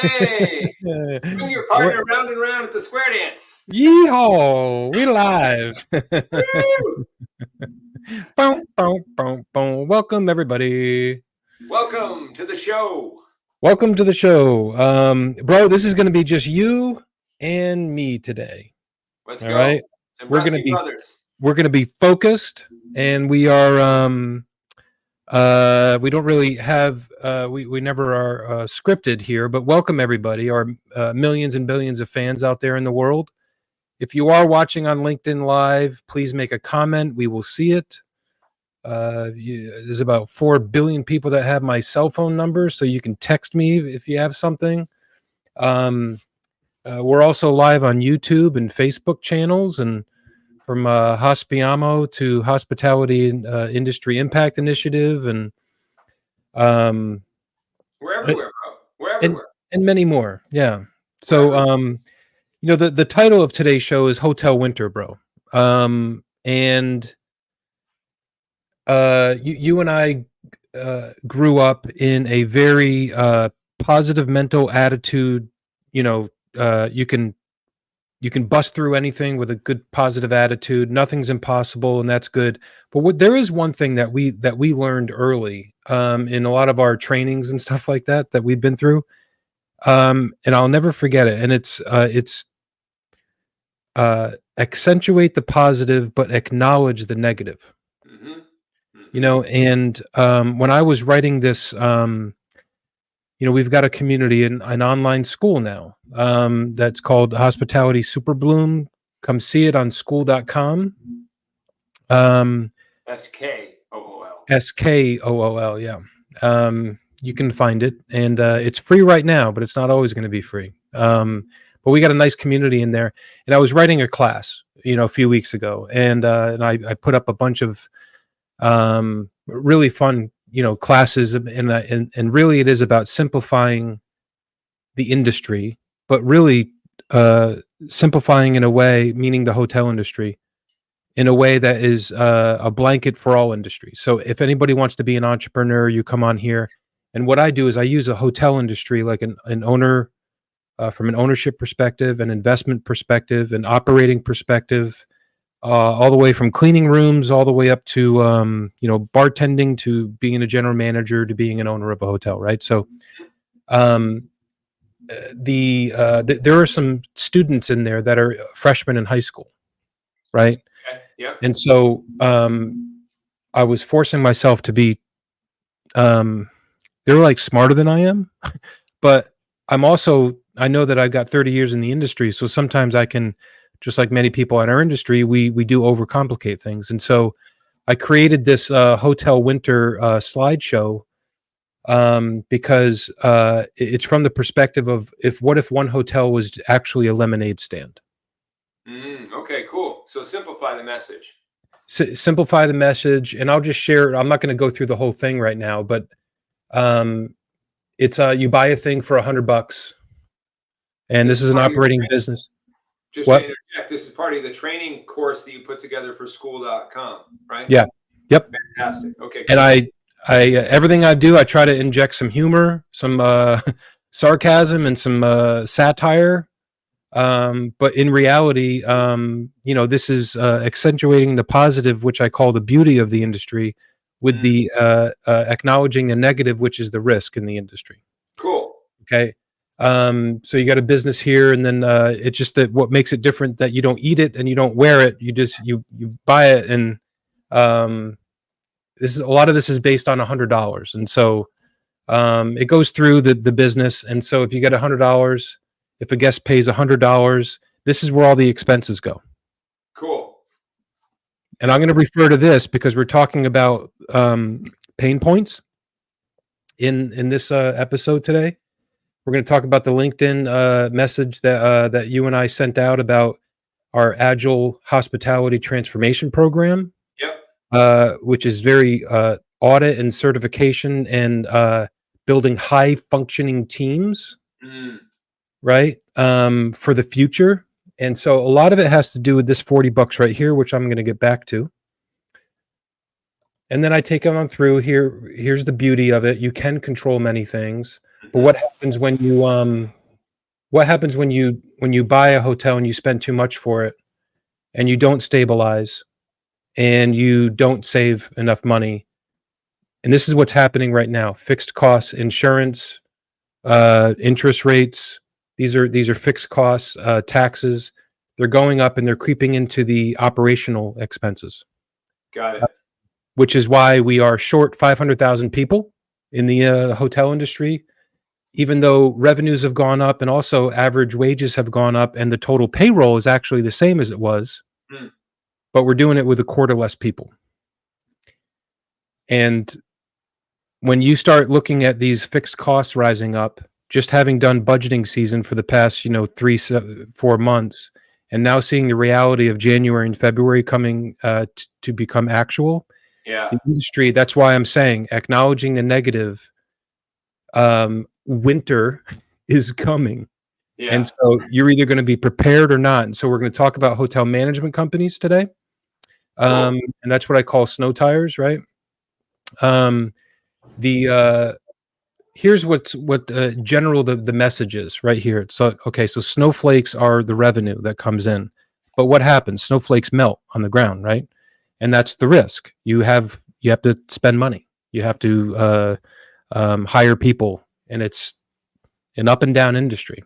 Hey, bring your What? partner round and round at the square dance. Yeehaw! We live. Woo! Boom, boom, boom, boom. Welcome, everybody. Welcome to the show. Welcome to the show. Bro, this is going to be just you and me today. Let's All go. right. Some We're going to Brusky be brothers. focused, and we are we don't really have we never are scripted here, but welcome everybody, our millions and billions of fans out there in the world. If you are watching on LinkedIn Live, please make a comment. We will see it. There's about 4 billion people that have my cell phone number, so you can text me if you have something. We're also live on YouTube and Facebook channels, and from Hospiamo to Hospitality Industry Impact Initiative, and We're everywhere, bro. We're everywhere. and many more. Yeah. So the title of today's show is Hotel Winter, bro. And you and I grew up in a very positive mental attitude. You can bust through anything with a good positive attitude. Nothing's impossible, and that's good. But there is one thing that we learned early in a lot of our trainings and stuff like that we've been through, and I'll never forget it. And it's accentuate the positive, but acknowledge the negative. Mm-hmm. And when I was writing this, we've got a community in an online school now that's called Hospitality Super Bloom. Come see it on school.com. SKOOL. SKOOL, yeah. You can find it, and it's free right now, but it's not always going to be free. But we got a nice community in there. And I was writing a class, a few weeks ago, and I put up a bunch of really fun, classes, and really it is about simplifying the industry, but really simplifying in a way, meaning the hotel industry, in a way that is a blanket for all industries. So if anybody wants to be an entrepreneur, you come on here. And what I do is I use a hotel industry like an owner, from an ownership perspective, an investment perspective, an operating perspective, all the way from cleaning rooms, all the way up to bartending, to being a general manager, to being an owner of a hotel, right? So there are some students in there that are freshmen in high school, right? Okay. Yep. And so I was forcing myself to be they're like smarter than I am, but I know that I've got 30 years in the industry, so sometimes I can, just like many people in our industry, we do overcomplicate things. And so I created this Hotel Winter slideshow because it's from the perspective of what if one hotel was actually a lemonade stand. Okay, cool. So simplify the message. Simplify the message, and I'll just share. I'm not going to go through the whole thing right now, but it's you buy a thing for $100, and this is an operating business. Just to interject, this is part of the training course that you put together for school.com, right? Yeah. Yep. Fantastic. Okay. Cool. And I everything I do, I try to inject some humor, some sarcasm, and some satire. But in reality, this is accentuating the positive, which I call the beauty of the industry, with the acknowledging the negative, which is the risk in the industry. Cool. Okay. So you got a business here, and then it's just that what makes it different, that you don't eat it and you don't wear it. You just you buy it, and a lot of this is based on $100, and so it goes through the business. And so if you get $100, if a guest pays $100, this is where all the expenses go. Cool. And I'm going to refer to this because we're talking about pain points in this episode today. We're going to talk about the LinkedIn message that you and I sent out about our Agile Hospitality Transformation Program. Yep. Which is very audit and certification and building high functioning teams, right? For the future. And so a lot of it has to do with this $40 right here, which I'm going to get back to. And then I take it on through here. Here's the beauty of it. You can control many things. But what happens when you buy a hotel and you spend too much for it and you don't stabilize and you don't save enough money? And this is what's happening right now. Fixed costs, insurance, interest rates. These are fixed costs, taxes. They're going up and they're creeping into the operational expenses, Got it. which is why we are short 500,000 people in the hotel industry, even though revenues have gone up and also average wages have gone up and the total payroll is actually the same as it was, Hmm. but we're doing it with a quarter less people. And when you start looking at these fixed costs rising up, just having done budgeting season for the past, 4 months, and now seeing the reality of January and February coming to become actual, Yeah. the industry, that's why I'm saying, acknowledging the negative, winter is coming. Yeah. And so you're either going to be prepared or not. And so we're going to talk about hotel management companies today. And that's what I call snow tires, right? Here's what general the message is right here. So okay, so snowflakes are the revenue that comes in, but what happens? Snowflakes melt on the ground, right? And that's the risk. You have to spend money. You have to hire people, and it's an up and down industry.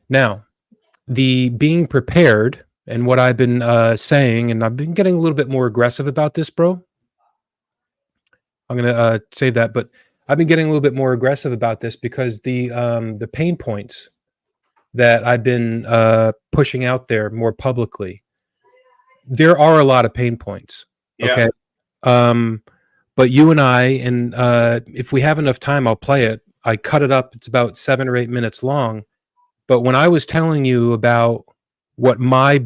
Now, the being prepared and what I've been saying, and I've been getting a little bit more aggressive about this, bro. I'm gonna say that, but I've been getting a little bit more aggressive about this because the pain points that I've been pushing out there more publicly, there are a lot of pain points. Yeah. Okay. But you and I, and if we have enough time, I'll play it. I cut it up. It's about 7 or 8 minutes long. But when I was telling you about what my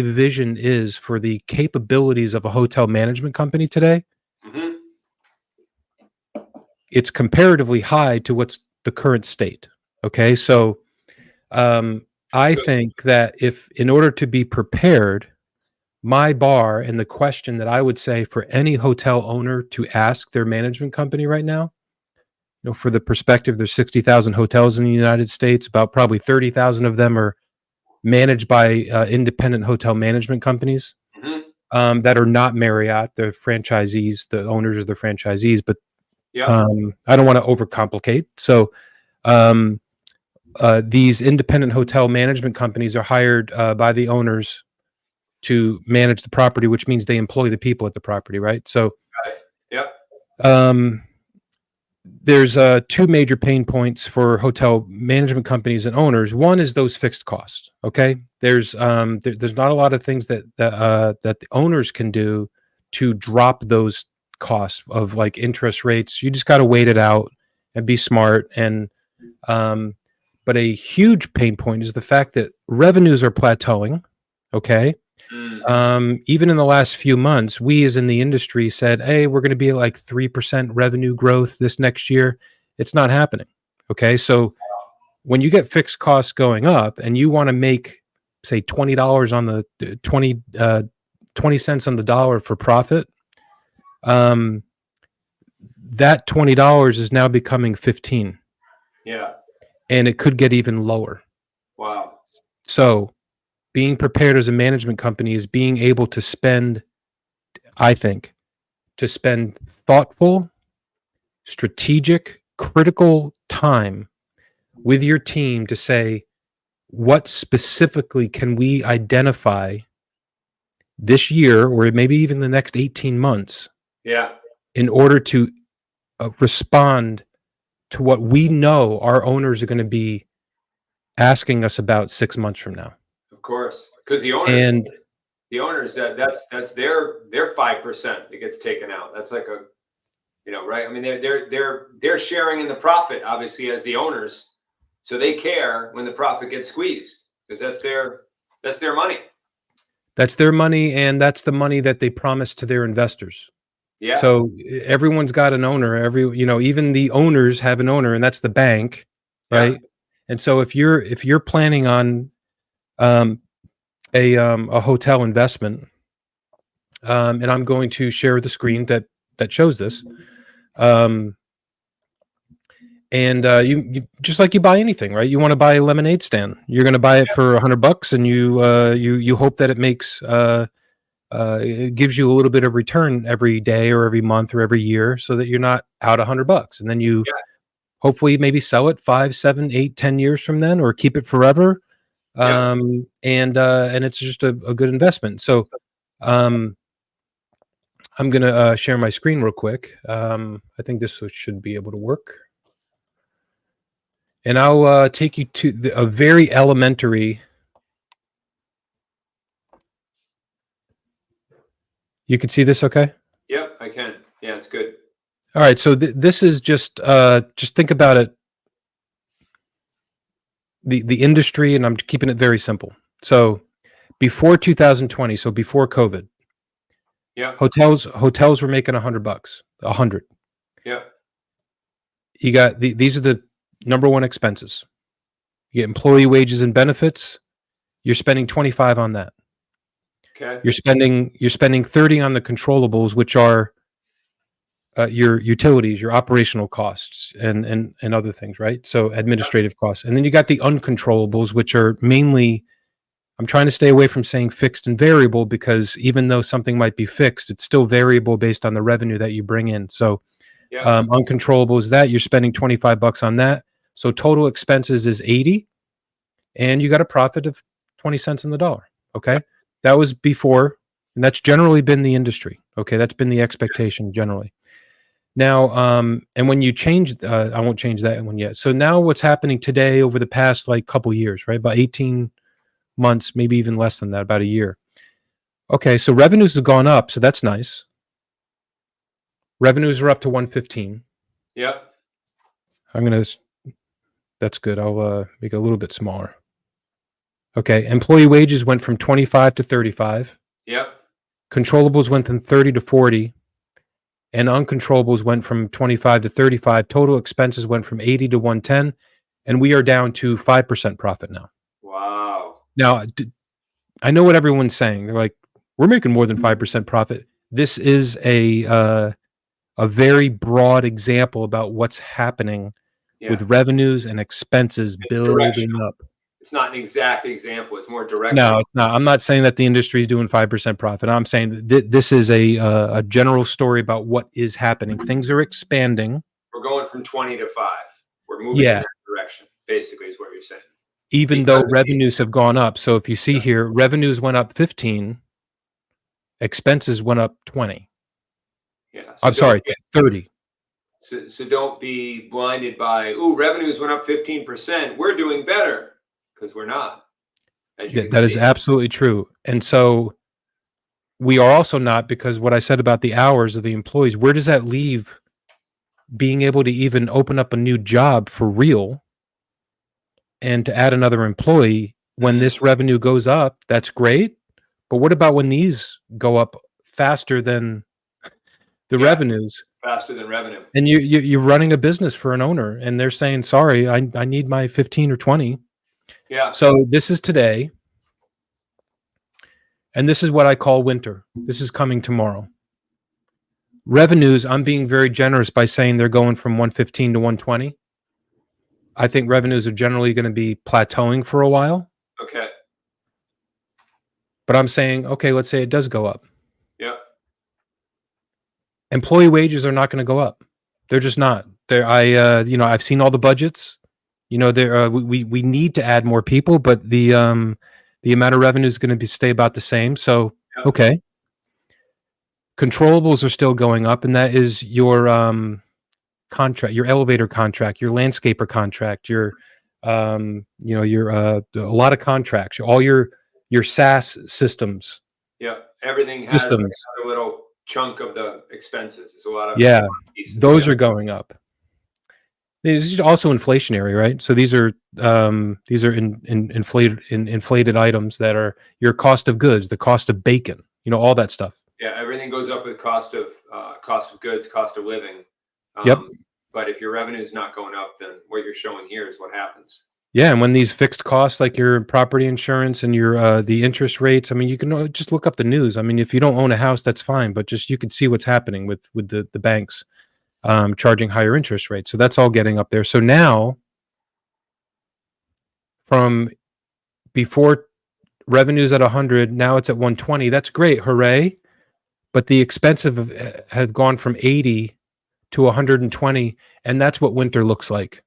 vision is for the capabilities of a hotel management company today, Mhm. it's comparatively high to what's the current state. Okay. So I think that if, in order to be prepared, my bar and the question that I would say for any hotel owner to ask their management company right now, for the perspective, there's 60,000 hotels in the United States. About probably 30,000 of them are managed by independent hotel management companies Mhm. that are not Marriott. They're franchisees. The owners are the franchisees, but Yeah. I don't want to overcomplicate. So these independent hotel management companies are hired by the owners to manage the property, which means they employ the people at the property, right? So Got it. Yep. There's two major pain points for hotel management companies and owners. One is those fixed costs. Okay, there's not a lot of things that the owners can do to drop those costs of like interest rates. You just got to wait it out and be smart. And but a huge pain point is the fact that revenues are plateauing. Okay. Even in the last few months, we as in the industry said, hey, we're going to be like 3% revenue growth this next year. It's not happening. Okay. So when you get fixed costs going up and you want to make, say, $20 on the 20 cents on the dollar for profit, that $20 is now becoming 15. Yeah. And it could get even lower. Wow. So being prepared as a management company is being able to spend, I think, thoughtful, strategic, critical time with your team to say, what specifically can we identify this year or maybe even the next 18 months Yeah. in order to respond to what we know our owners are going to be asking us about 6 months from now. Of course, because the owners that's their 5% that gets taken out. That's like a, right? I mean, they're sharing in the profit, obviously, as the owners, so they care when the profit gets squeezed because that's their money. That's their money, and that's the money that they promise to their investors. Yeah. So everyone's got an owner. Even the owners have an owner, and that's the bank, right? Yeah. And so if you're planning on a hotel investment, and I'm going to share the screen that shows this. And you just like you buy anything, right? You want to buy a lemonade stand. You're going to buy it for $100, and you hope that it makes it gives you a little bit of return every day or every month or every year, so that you're not out $100. And then you hopefully maybe sell it 5, 7, 8, 10 years from then, or keep it forever. And it's just a good investment. So I'm going to share my screen real quick. I think this should be able to work. And I'll take you to a very elementary. You can see this, okay? Yep, I can. Yeah, it's good. All right, so this is just think about it. The industry, and I'm keeping it very simple. So before 2020, so before COVID, hotels were making $100, 100. Yeah. You got these are the number one expenses. You get employee wages and benefits. You're spending 25 on that. Okay. You're spending 30 on the controllables, which are your utilities, your operational costs, and other things, right? So administrative costs. And then you got the uncontrollables, which are mainly, I'm trying to stay away from saying fixed and variable, because even though something might be fixed, it's still variable based on the revenue that you bring in. So uncontrollable is that you're spending $25 on that. So total expenses is 80, and you got a profit of 20 cents in the dollar. Okay. That was before, and that's generally been the industry. Okay. That's been the expectation generally. Now, and when you change, I won't change that one yet. So now what's happening today over the past like couple years, right? About 18 months, maybe even less than that, about a year. Okay. So revenues have gone up. So that's nice. Revenues are up to 115. Yep. That's good. I'll make it a little bit smaller. Okay. Employee wages went from 25 to 35. Yep. Controllables went from 30 to 40. And uncontrollables went from 25 to 35. Total expenses went from 80 to 110. And we are down to 5% profit now. Wow. Now, I know what everyone's saying. They're like, we're making more than 5% profit. This is a very broad example about what's happening with revenues and expenses building up. It's not an exact example. It's more direct. No, it's not. I'm not saying that the industry is doing 5% profit. I'm saying that this is a general story about what is happening. Things are expanding. We're going from 20 to 5. We're moving in that direction, basically, is what you're saying. Even though revenues have gone up. So if you see here, revenues went up 15, expenses went up 20. Yeah. So I'm sorry, 30. So don't be blinded by, revenues went up 15%. We're doing better, because we're not. That is absolutely true. And so we are also not, because what I said about the hours of the employees, where does that leave being able to even open up a new job for real and to add another employee when this revenue goes up? That's great. But what about when these go up faster than the revenues? Faster than revenue. And you're running a business for an owner, and they're saying, sorry, I need my 15 or 20. Yeah. So this is today. And this is what I call winter. This is coming tomorrow. Revenues, I'm being very generous by saying they're going from 115 to 120. I think revenues are generally going to be plateauing for a while. Okay. But I'm saying, okay, let's say it does go up. Yeah. Employee wages are not going to go up. They're just not. I've seen all the budgets. We need to add more people, but the amount of revenue is going to stay about the same. So, okay. Controllables are still going up, and that is your contract, your elevator contract, your landscaper contract, your a lot of contracts, all your SaaS systems. Yeah, everything has a little chunk of the expenses. It's a lot of those are going up. This is also inflationary, right? So these are inflated items that are your cost of goods, the cost of bacon, all that stuff. Yeah, everything goes up with cost of goods, cost of living. But if your revenue is not going up, then what you're showing here is what happens. Yeah, and when these fixed costs, like your property insurance and your the interest rates, I mean, you can just look up the news. I mean, if you don't own a house, that's fine, but just you can see what's happening with the banks. charging higher interest rates. So that's all getting up there. So now, from before revenues at 100, now it's at 120. That's great, hooray! But the expensive have gone from 80 to 120, and that's what winter looks like.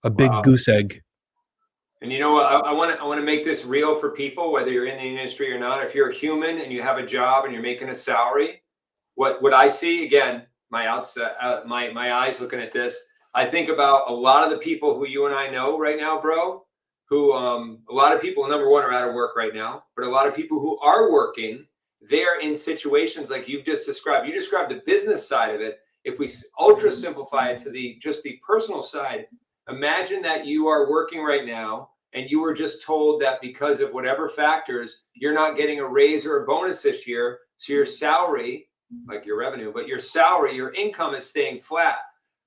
A big goose egg. And you know what? I want to make this real for people, whether you're in the industry or not. If you're a human and you have a job and you're making a salary, what I see, again, my eyes looking at this, I think about a lot of the people who you and I know right now, bro, who a lot of people, number one, are out of work right now, but a lot of people who are working, they're in situations like you've just described. You described the business side of it. If we ultra simplify it to just the personal side, imagine that you are working right now and you were just told that because of whatever factors, you're not getting a raise or a bonus this year. So your salary, like your revenue, but your salary, your income is staying flat.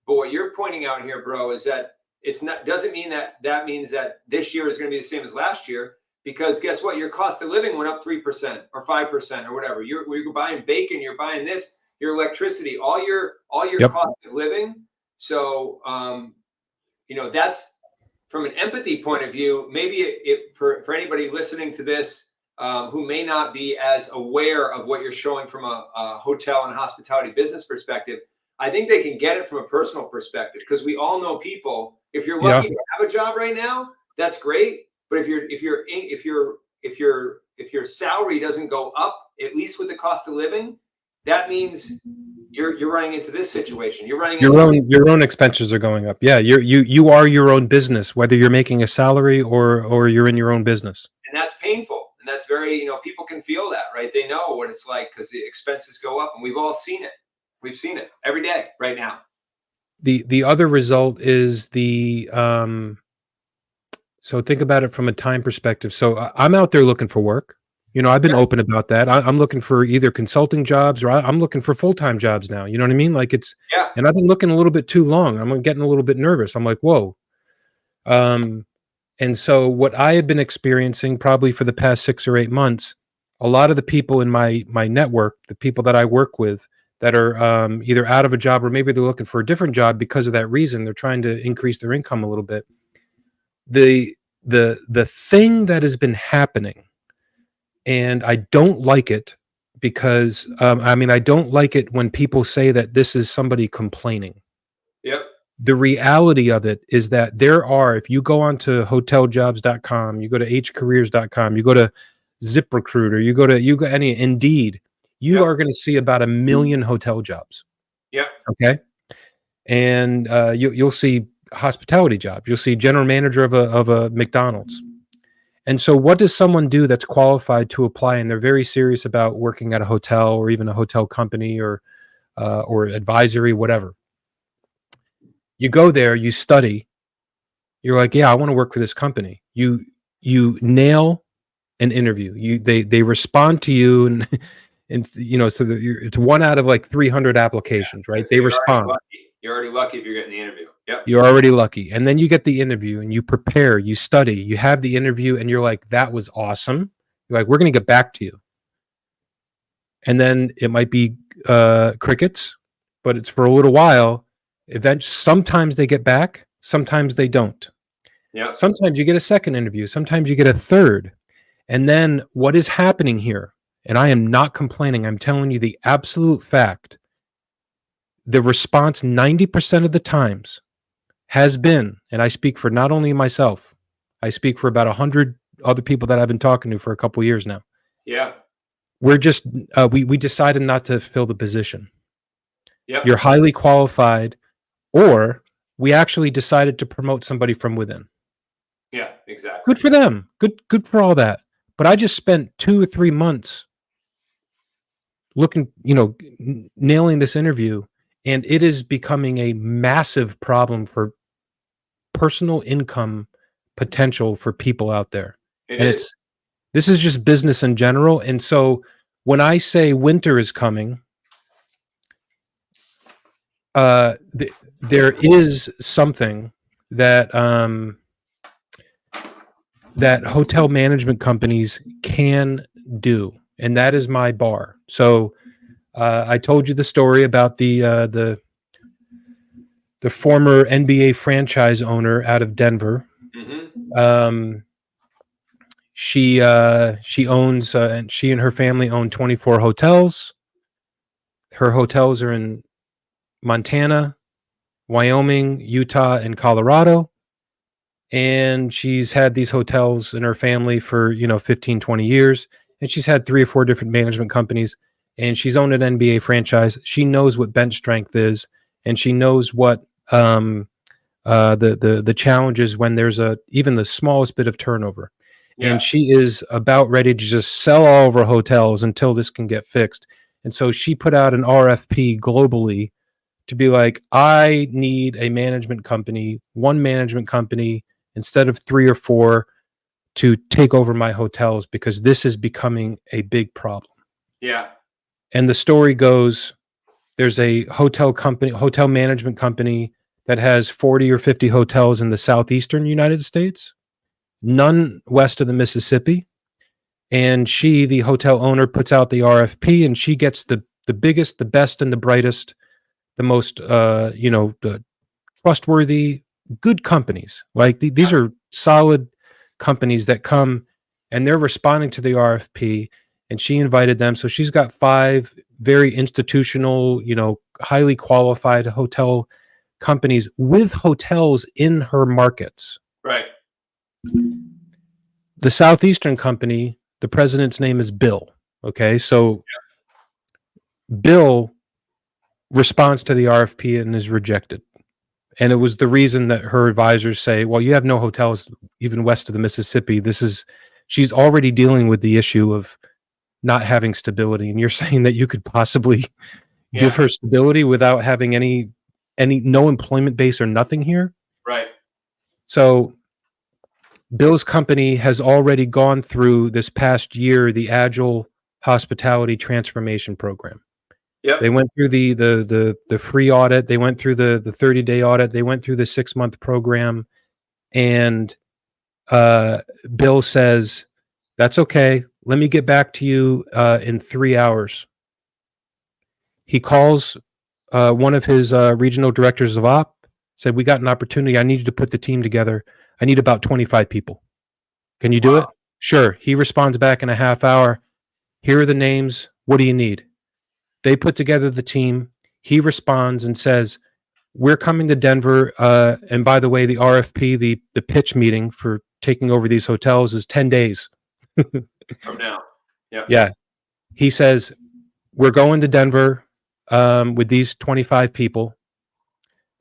But what you're pointing out here, bro, is that it's not, doesn't mean that means that this year is going to be the same as last year, because guess what? Your cost of living went up 3% or 5% or whatever. You're buying bacon, you're buying this, your electricity, all your Yep. cost of living. So, that's from an empathy point of view. Maybe for anybody listening to this who may not be as aware of what you're showing from a hotel and hospitality business perspective, I think they can get it from a personal perspective, because we all know people. If you're lucky to have a job right now, that's great. But if your salary doesn't go up, at least with the cost of living, that means you're running into this situation. You're running your own expenses are going up. Yeah, you are your own business, whether you're making a salary or you're in your own business. And that's painful. And that's very, people can feel that, right? They know what it's like because the expenses go up, and we've all seen it. We've seen it every day right now. The other result is so think about it from a time perspective. So I'm out there looking for work. I've been open about that. I'm looking for either consulting jobs, or I'm looking for full-time jobs now. You know what I mean? Like and I've been looking a little bit too long. I'm getting a little bit nervous. I'm like, whoa. And so what I have been experiencing probably for the past 6 or 8 months, a lot of the people in my network, the people that I work with that are either out of a job or maybe they're looking for a different job because of that reason, they're trying to increase their income a little bit. The thing that has been happening, and I don't like it because I don't like it when people say that this is somebody complaining. Yep. The reality of it is that if you go onto hoteljobs.com, you go to hcareers.com, you go to ZipRecruiter, you go any Indeed, you are going to see about 1 million hotel jobs. Yeah. Okay. And you'll see hospitality jobs. You'll see general manager of a McDonald's. And so what does someone do that's qualified to apply and they're very serious about working at a hotel or even a hotel company or advisory, whatever? You go there, you study. You're like, yeah, I want to work for this company. You nail an interview. They respond to you and so it's 1 out of like 300 applications, right? They respond. You're already lucky if you're getting the interview. Yep. You're already lucky. And then you get the interview and you prepare, you study, you have the interview and you're like, that was awesome. You're like, we're going to get back to you. And then it might be crickets, but it's for a little while. Sometimes they get back, sometimes they don't. Yeah. Sometimes you get a second interview, sometimes you get a third. And then what is happening here? And I am not complaining. I'm telling you the absolute fact. The response 90% of the times has been, and I speak for not only myself, I speak for about 100 other people that I've been talking to for a couple of years now. Yeah. We're just, we decided not to fill the position. Yep. You're highly qualified, or we actually decided to promote somebody from within. Yeah, exactly. Good for them. Good for all that. But I just spent 2 or 3 months looking, nailing this interview, and it is becoming a massive problem for personal income potential for people out there. This is just business in general. And so when I say winter is coming, there is something that that hotel management companies can do, and that is my bar. So I told you the story about the the former NBA franchise owner out of Denver. She owns and she and her family own 24 hotels. Her hotels are in Montana, Wyoming, Utah, and Colorado. And she's had these hotels in her family for 15, 20 years. And she's had 3 or 4 different management companies. And she's owned an NBA franchise. She knows what bench strength is, and she knows what the challenges when there's even the smallest bit of turnover. Yeah. And she is about ready to just sell all of her hotels until this can get fixed. And so she put out an RFP globally to be like, I need a management company, one management company instead of 3 or 4, to take over my hotels, because this is becoming a big problem. Yeah. And the story goes, there's a hotel management company that has 40 or 50 hotels in the southeastern United States, none west of the Mississippi. And she, the hotel owner, puts out the RFP, and she gets the biggest, the best, and the brightest, the most, the trustworthy, good companies. Like these are solid companies that come, and they're responding to the RFP, and she invited them. So she's got 5 very institutional, highly qualified hotel companies with hotels in her markets. Right. The Southeastern company, the president's name is Bill. Okay. So Bill responds to the RFP and is rejected. And it was the reason that her advisors say, well, you have no hotels even west of the Mississippi. She's already dealing with the issue of not having stability. And you're saying that you could possibly give her stability without having no employment base or nothing here. Right. So Bill's company has already gone through this past year the Agile Hospitality Transformation Program. Yep. They went through the free audit. They went through the 30-day audit. They went through the 6-month program. And Bill says, that's okay. Let me get back to you in 3 hours. He calls one of his regional directors of op, said, we got an opportunity. I need you to put the team together. I need about 25 people. Can you do it? Sure. He responds back in a half hour. Here are the names. What do you need? They put together the team. He responds and says, we're coming to Denver. And by the way, the RFP, the pitch meeting for taking over these hotels is 10 days. From now. Yeah. Yeah. He says, we're going to Denver with these 25 people.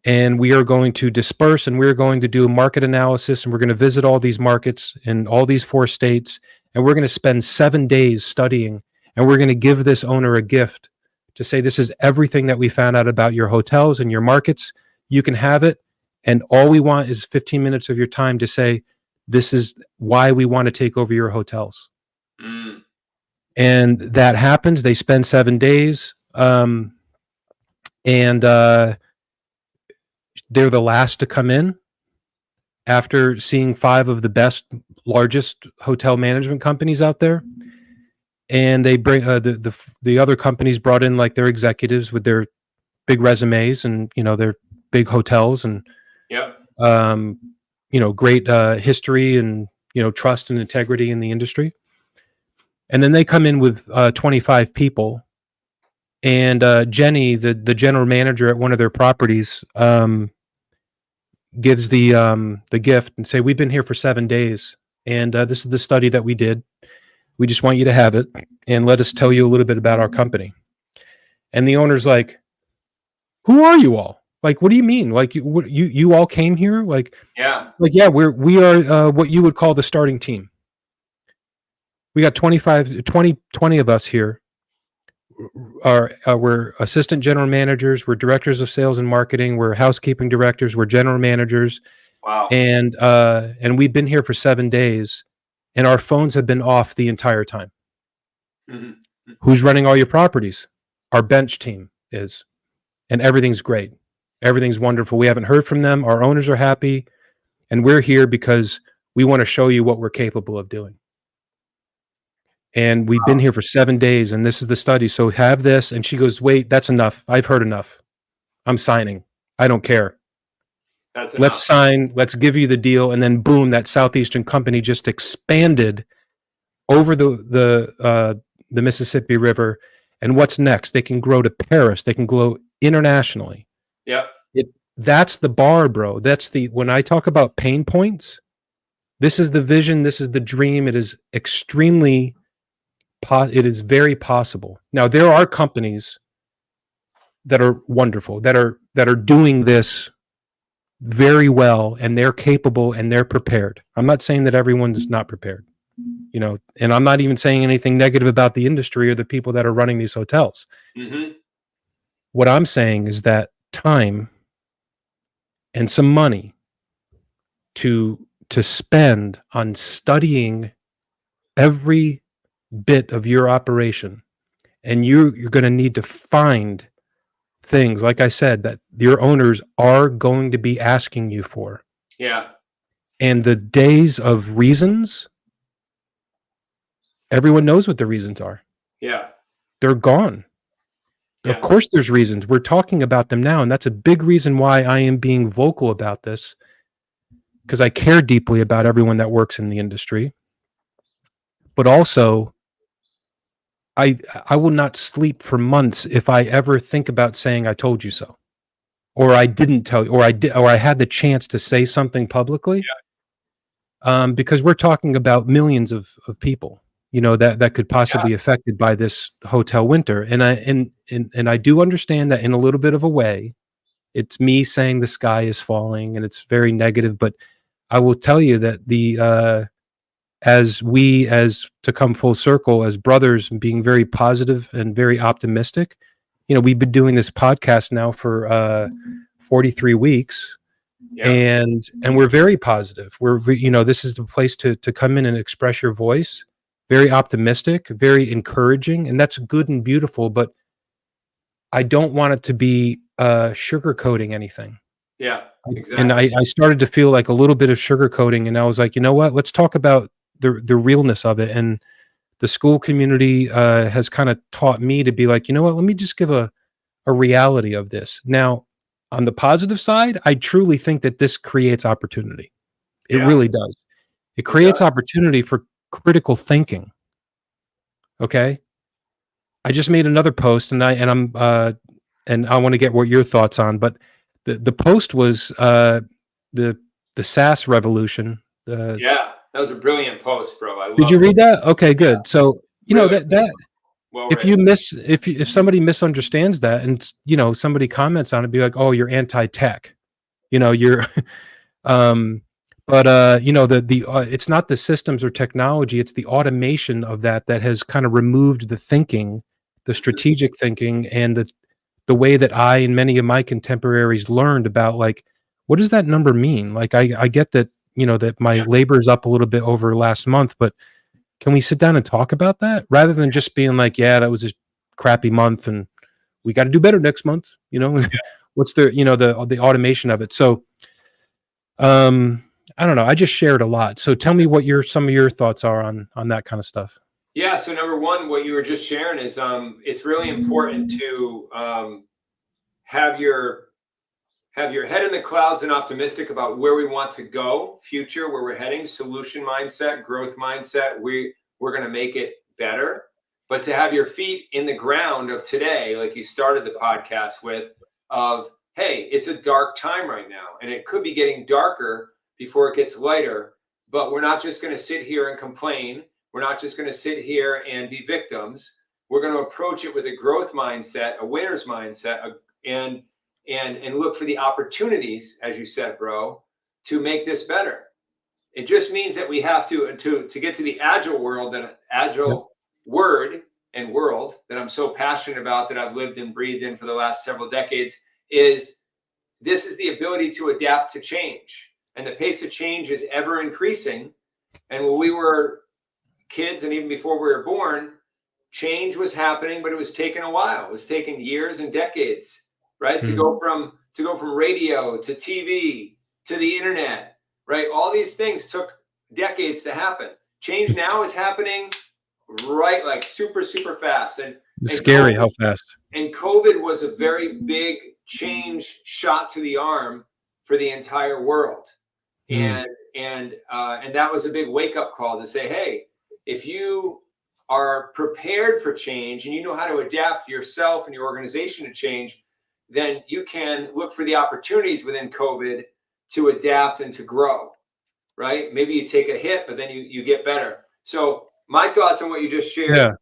And we are going to disperse, and we're going to do a market analysis, and we're going to visit all these markets in all these 4 states. And we're going to spend 7 days studying, and we're going to give this owner a gift to say, this is everything that we found out about your hotels and your markets. You can have it. And all we want is 15 minutes of your time to say, this is why we want to take over your hotels. Mm. And that happens. They spend 7 days. They're the last to come in after seeing 5 of the best, largest hotel management companies out there. And they bring the other companies brought in like their executives with their big resumes and their big hotels and great history and trust and integrity in the industry. And then they come in with 25 people. And Jenny, the general manager at one of their properties, gives the gift and say, we've been here for 7 days, and this is the study that we did. We just want you to have it, and let us tell you a little bit about our company. And the owner's like, who are you all? Like, what do you mean? Like, you all came here? Like, yeah, we are what you would call the starting team. We got 20 of us here. We're assistant general managers, we're directors of sales and marketing, we're housekeeping directors, we're general managers. Wow. And we've been here for 7 days, and our phones have been off the entire time. Mm-hmm. Who's running all your properties? Our bench team is, and everything's great. Everything's wonderful. We haven't heard from them. Our owners are happy, and we're here because we want to show you what we're capable of doing. And we've been here for 7 days, and this is the study. So have this. And she goes, wait, that's enough. I've heard enough. I'm signing. I don't care. That's Let's enough. sign, let's give you the deal. And then boom, that Southeastern company just expanded over the Mississippi River. And what's next? They can grow to Paris. They can grow internationally. Yep. That's the bar, bro. When I talk about pain points, this is the vision. This is the dream. It is it is very possible. Now, there are companies that are wonderful, that are doing this very well, and they're capable and they're prepared. I'm not saying that everyone's not prepared, and I'm not even saying anything negative about the industry or the people that are running these hotels. Mm-hmm. What I'm saying is that time and some money to spend on studying every bit of your operation, and you're going to need to find things, like I said, that your owners are going to be asking you for. Yeah. And the days of reasons, everyone knows what the reasons are. Yeah. They're gone. Yeah. Of course there's reasons. We're talking about them now, and that's a big reason why I am being vocal about this, because I care deeply about everyone that works in the industry. But also, I will not sleep for months if I ever think about saying I told you so, or I didn't tell you, or I had the chance to say something publicly. Yeah. Because we're talking about millions of people, that could possibly be affected by this hotel winter. And I do understand that in a little bit of a way, it's me saying the sky is falling and it's very negative, but I will tell you that as to come full circle as brothers, being very positive and very optimistic, we've been doing this podcast now for 43 weeks. Yeah. And we're very positive. This is the place to come in and express your voice. Very optimistic, very encouraging, and that's good and beautiful, but I don't want it to be sugarcoating anything. Yeah, exactly. And I started to feel like a little bit of sugarcoating, and I was like, you know what? Let's talk about the realness of it. And the school community has kind of taught me to be like, you know what? Let me just give a reality of this. Now, on the positive side, I truly think that this creates opportunity. It really does. It creates opportunity for critical thinking. Okay. I just made another post, and I want to get what your thoughts on, but the post was the SaaS revolution. Yeah, that was a brilliant post, bro. Did you read that? Okay, good. Yeah. So really, that well if somebody misunderstands that, and somebody comments on it, be like, oh, you're anti-tech, you're but it's not the systems or technology, it's the automation of that has kind of removed the thinking, the strategic thinking, and the way that I and many of my contemporaries learned about, like, what does that number mean? Like, I get that, that my labor is up a little bit over last month, but can we sit down and talk about that rather than just being like, yeah, that was a crappy month and we got to do better next month. What's the automation of it? So, I don't know. I just shared a lot. So tell me what some of your thoughts are on that kind of stuff. Yeah. So number one, what you were just sharing is it's really important to have your head in the clouds and optimistic about where we want to go, future, where we're heading, solution mindset, growth mindset. We're going to make it better. But to have your feet in the ground of today, like you started the podcast with, of, hey, it's a dark time right now, and it could be getting darker before it gets lighter. But we're not just going to sit here and complain. We're not just going to sit here and be victims. We're going to approach it with a growth mindset, a winner's mindset, and look for the opportunities, as you said, bro, to make this better. It just means that we have to get to the agile world, that agile word and world that I'm so passionate about, that I've lived and breathed in for the last several decades, is the ability to adapt to change. And the pace of change is ever increasing. And when we were kids, and even before we were born, change was happening, but it was taking a while. It was taking years and decades, right? To go from radio to TV to the internet, right? All these things took decades to happen. Change now is happening right, like super, super fast. And it's scary how fast. And COVID was a very big change shot to the arm for the entire world. Mm. And that was a big wake-up call to say, hey, if you are prepared for change and you know how to adapt yourself and your organization to change, then you can look for the opportunities within COVID to adapt and to grow, right? Maybe you take a hit, but then you get better. So my thoughts on what you just shared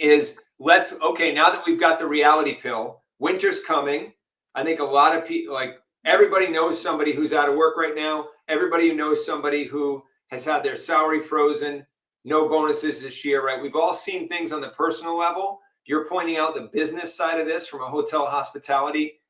is okay, now that we've got the reality pill, winter's coming. I think a lot of people, like everybody knows somebody who's out of work right now. Everybody who knows somebody who has had their salary frozen, no bonuses this year, right? We've all seen things on the personal level. You're pointing out the business side of this from a hotel hospitality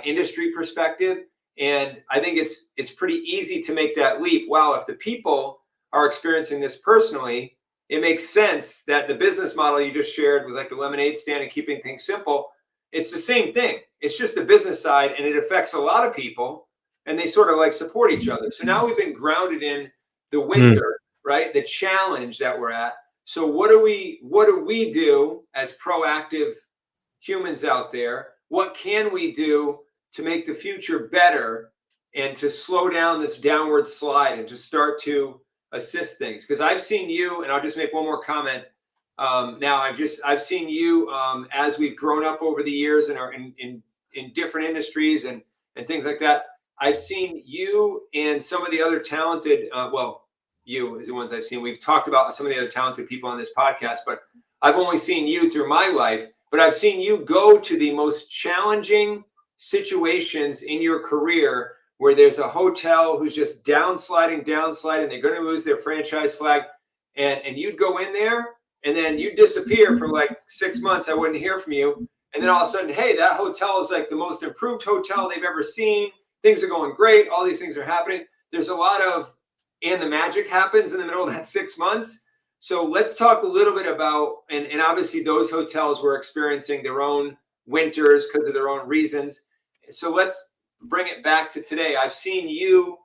industry perspective. And I think it's pretty easy to make that leap. Wow, if the people are experiencing this personally, it makes sense that the business model you just shared with like the lemonade stand and keeping things simple, it's the same thing. It's just the business side, and it affects a lot of people, and they sort of like support each other. So now we've been grounded in the winter, right? The challenge that we're at. So what do we do as proactive humans out there? What can we do to make the future better and to slow down this downward slide and to start to assist things? Because I've seen you, and I'll just make one more comment. Now I've seen you as we've grown up over the years and are in different industries and things like that. I've seen you and some of the other talented, you is the ones I've seen. We've talked about some of the other talented people on this podcast, but I've only seen you through my life. But I've seen you go to the most challenging situations in your career where there's a hotel who's just downsliding, they're going to lose their franchise flag. And you'd go in there and then you'd disappear for like 6 months. I wouldn't hear from you. And then all of a sudden, hey, that hotel is like the most improved hotel they've ever seen. Things are going great. All these things are happening. There's a lot of, and the magic happens in the middle of that 6 months. So let's talk a little bit about, and obviously those hotels were experiencing their own winters because of their own reasons. So let's bring it back to today. I've seen you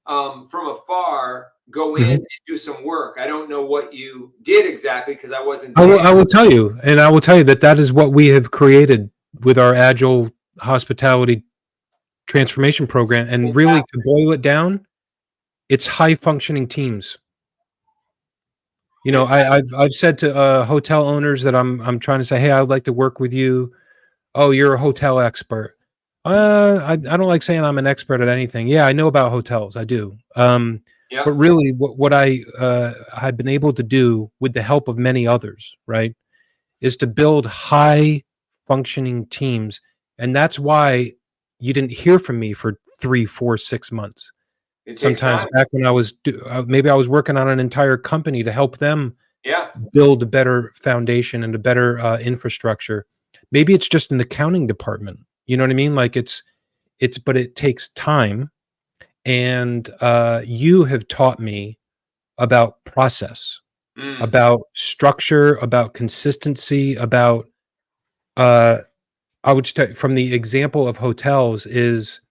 from afar go in and do some work. I don't know what you did exactly because I wasn't there. I will tell you, and I will tell you that is what we have created with our Agile Hospitality Transformation Program. And really, to boil it down, it's high functioning teams. You know, I've said to hotel owners that I'm trying to say, hey, I'd like to work with you. Oh, you're a hotel expert. I don't like saying I'm an expert at anything. Yeah, I know about hotels. I do. But really, what I have been able to do with the help of many others, right, is to build high functioning teams. And that's why you didn't hear from me for 3, 4, 6 months. Sometimes back when I was maybe I was working on an entire company to help them build a better foundation and a better infrastructure. Maybe it's just an accounting department. You know what I mean? Like but it takes time. And you have taught me about process, about structure, about consistency, about I would just tell you, from the example of hotels is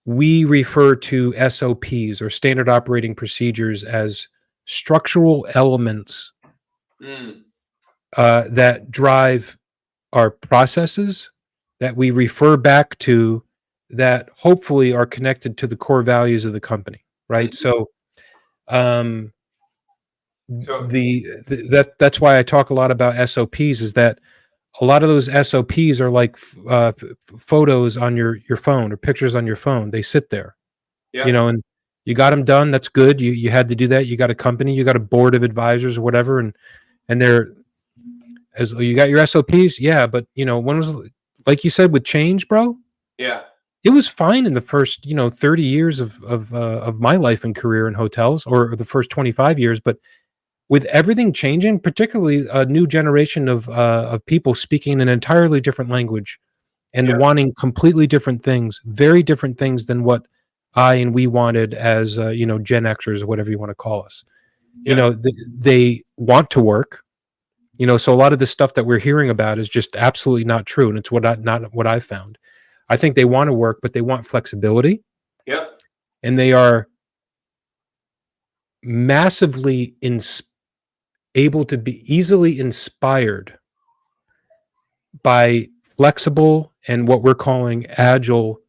we refer to SOPs or standard operating procedures as structural elements that drive our processes that we refer back to that hopefully are connected to the core values of the company, right? So, that's why I talk a lot about SOPs. Is that a lot of those SOPs are like photos on your phone or pictures on your phone. They sit there, you know, and you got them done. That's good. You had to do that. You got a company, you got a board of advisors or whatever, and they're as you got your SOPs, yeah. But you know, when was, like you said, with change, bro? Yeah. It was fine in the first, 30 years of my life and career in hotels, or the first 25 years. But with everything changing, particularly a new generation of people speaking an entirely different language and wanting completely different things, very different things than what I and we wanted as Gen Xers or whatever you want to call us. You know, they want to work. So a lot of the stuff that we're hearing about is just absolutely not true, and it's not what I found. I think they want to work, but they want flexibility. Yep. And they are massively able to be easily inspired by flexible and what we're calling agile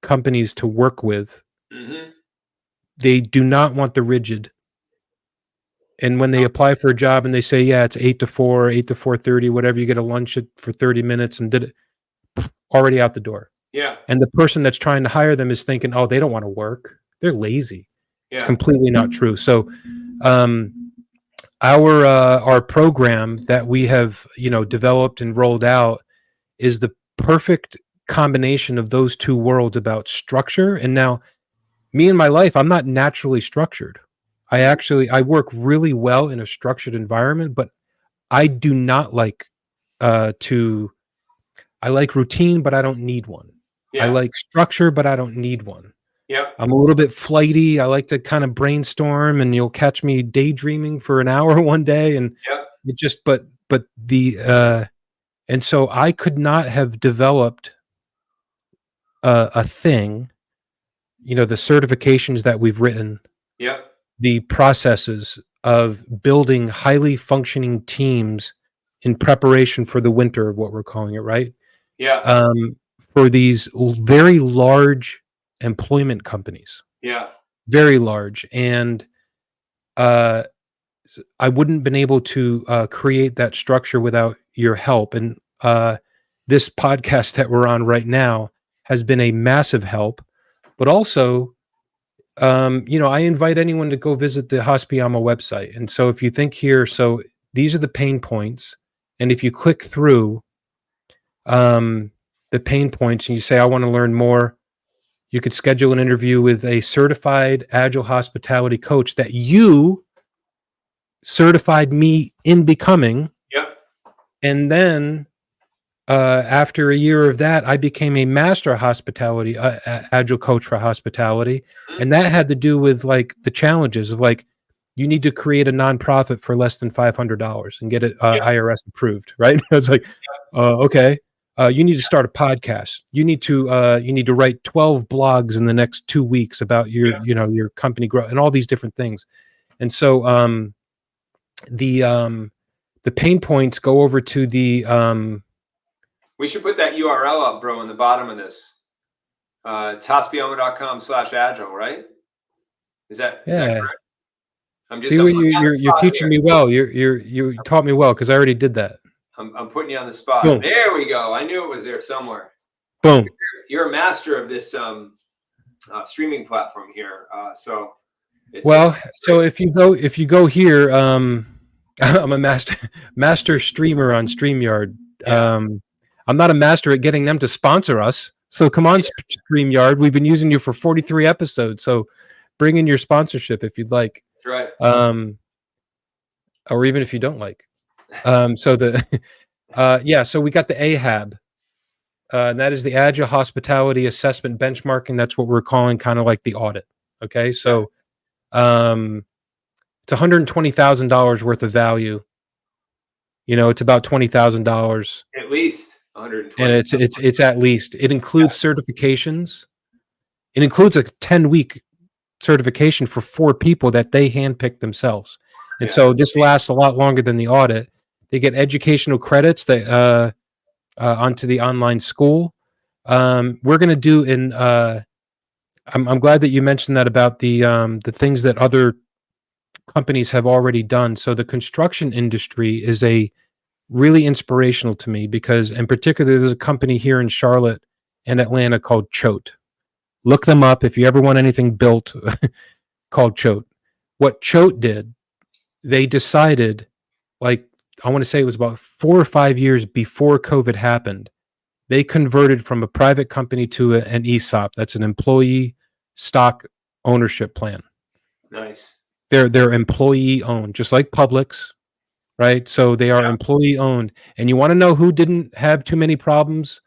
companies to work with. Mm-hmm. They do not want the rigid. And when they apply for a job and they say, yeah, it's 8 to 4, 8 to 4:30, whatever, you get a lunch for 30 minutes and did it, already out the door. Yeah. And the person that's trying to hire them is thinking, oh, they don't want to work. They're lazy. Yeah. It's completely not true. So our program that we have, developed and rolled out is the perfect combination of those two worlds about structure. And now me in my life, I'm not naturally structured. I work really well in a structured environment, but I do not like I like routine, but I don't need one. Yeah. I like structure, but I don't need one. Yep. I'm a little bit flighty. I like to kind of brainstorm, and you'll catch me daydreaming for an hour one day, and Yep. it just and so I could not have developed a thing, the certifications that we've written, Yep. the processes of building highly functioning teams in preparation for the winter of what we're calling it, right? Yeah. For these very large employment companies. Yeah. Very large. And I wouldn't have been able to create that structure without your help. And this podcast that we're on right now has been a massive help. But also, I invite anyone to go visit the Hospiama website. And so if you think here, so these are the pain points. And if you click through the pain points and you say, I want to learn more, you could schedule an interview with a certified agile hospitality coach that you certified me in becoming. Yep. And then after a year of that, I became a master hospitality, agile coach for hospitality. Mm-hmm. And that had to do with like the challenges of like, you need to create a nonprofit for less than $500 and get it IRS approved, right? I was like, okay. You need to start a podcast. You need to write 12 blogs in the next 2 weeks about your company growth and all these different things. And so the pain points go over to the we should put that URL up, bro, in the bottom of this. Hospiama.com/agile, right? Is that correct? I'm just you're teaching me well. You taught me well because I already did that. I'm putting you on the spot. Boom. There we go. I knew it was there somewhere. Boom. You're a master of this streaming platform here. So if you go here, I'm a master streamer on StreamYard. Yeah. I'm not a master at getting them to sponsor us. So come on, StreamYard. We've been using you for 43 episodes. So bring in your sponsorship if you'd like. That's right. Or even if you don't like. So we got the AHAB. And that is the Agile Hospitality Assessment Benchmarking. That's what we're calling kind of like the audit. Okay. So it's $120,000 worth of value. It's about $20,000. At least 120. And it's at least. It includes certifications. It includes a 10-week certification for 4 people that they handpicked themselves. And so this lasts a lot longer than the audit. They get educational credits that onto the online school. We're going to do I'm glad that you mentioned that about the things that other companies have already done. So the construction industry is a really inspirational to me because, in particular, there's a company here in Charlotte and Atlanta called Choate. Look them up if you ever want anything built called Choate. What Choate did, they decided, like, I want to say it was about 4 or 5 years before COVID happened, they converted from a private company to an ESOP. That's an employee stock ownership plan. Nice. They're employee owned, just like Publix, right? So they are employee owned. And you want to know who didn't have too many problems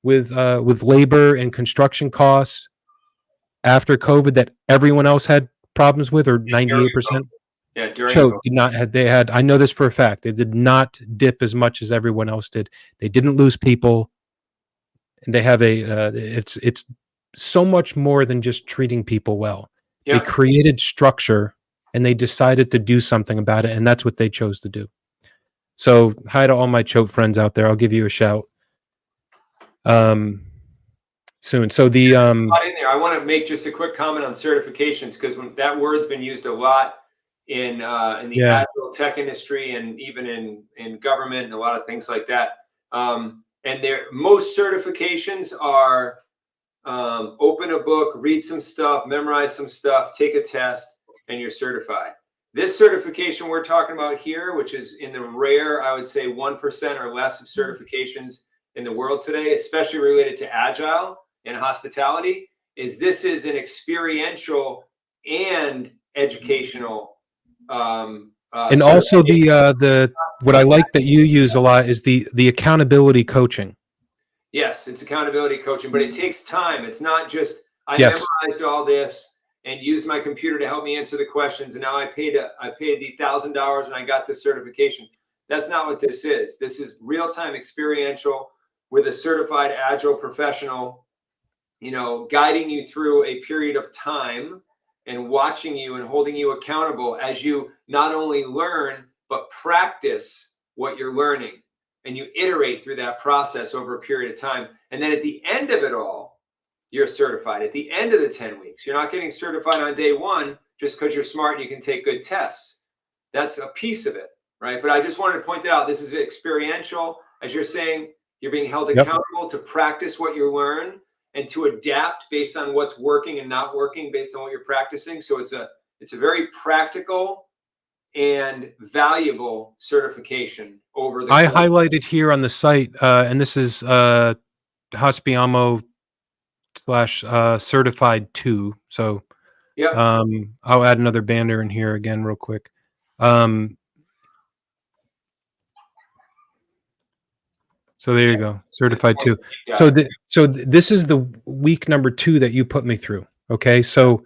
with labor and construction costs after COVID that everyone else had problems with, or 98%? Yeah, during Choate did not have. They had. I know this for a fact. They did not dip as much as everyone else did. They didn't lose people, and they have a. It's so much more than just treating people well. Yeah. They created structure, and they decided to do something about it, and that's what they chose to do. So, hi to all my Choate friends out there. I'll give you a shout. soon. So the in there, I want to make just a quick comment on certifications, because when that word's been used a lot in the agile tech industry and even in government and a lot of things like that. And most certifications are open a book, read some stuff, memorize some stuff, take a test, and you're certified. This certification we're talking about here, which is in the rare, I would say 1% or less of certifications in the world today, especially related to agile and hospitality, this is an experiential and educational. And also the what I like that you use a lot is the accountability coaching. Yes, it's accountability coaching, but it takes time. It's not just I memorized all this and used my computer to help me answer the questions, and now I paid the $1,000 and I got this certification. That's not what this is. This is real-time experiential with a certified agile professional, guiding you through a period of time and watching you and holding you accountable as you not only learn, but practice what you're learning. And you iterate through that process over a period of time. And then at the end of it all, you're certified. At the end of the 10 weeks, you're not getting certified on day one just because you're smart and you can take good tests. That's a piece of it, right? But I just wanted to point that out. This is experiential. As you're saying, you're being held accountable to practice what you learn and to adapt based on what's working and not working based on what you're practicing. So it's a very practical and valuable certification over the. I highlighted here on the site, and this is Hospiamo / certified 2. So I'll add another banner in here again real quick. So there you go, certified 2. So this is the week number 2 that you put me through. Okay, so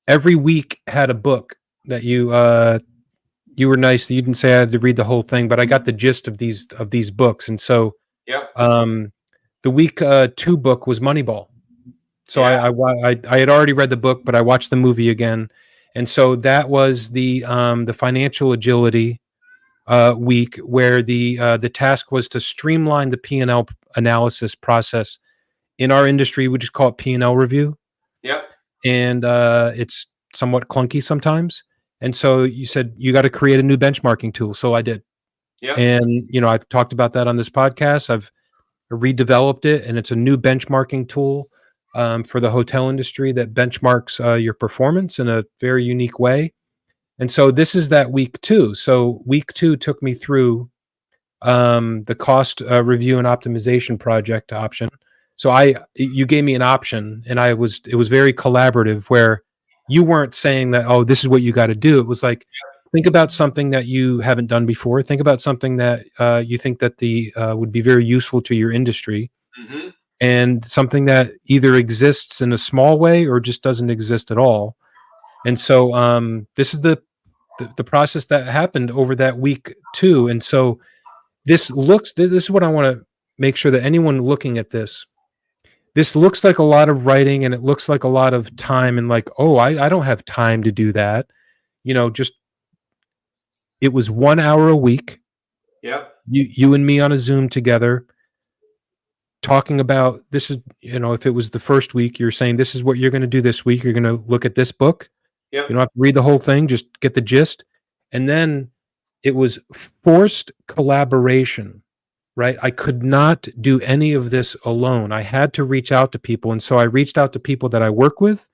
every week had a book that you were nice that you didn't say I had to read the whole thing, but I got the gist of these books. And so the week 2 book was Moneyball. So I had already read the book, but I watched the movie again. And so that was the financial agility week, where the task was to streamline the P&L analysis process. In our industry, we just call it P&L review. And it's somewhat clunky sometimes. And so you said you got to create a new benchmarking tool. So I did. And I've talked about that on this podcast. I've redeveloped it, and it's a new benchmarking tool for the hotel industry that benchmarks your performance in a very unique way. And so this is that week 2. So week 2 took me through the cost review and optimization project option. So you gave me an option, and it was very collaborative, where you weren't saying that, oh, this is what you got to do. It was like, think about something that you haven't done before. Think about something that you think that would be very useful to your industry, and something that either exists in a small way or just doesn't exist at all. And so this is the process that happened over that week 2. And so this is what I want to make sure that anyone looking at this looks like a lot of writing, and it looks like a lot of time, and like, oh, I don't have time to do that. Just it was 1 hour a week. You and me on a Zoom together, talking about this is, if it was the first week, you're saying this is what you're going to do this week. You're going to look at this book. You don't have to read the whole thing, just get the gist. And then it was forced collaboration, right? I could not do any of this alone. I had to reach out to people. And so I reached out to people that I work with,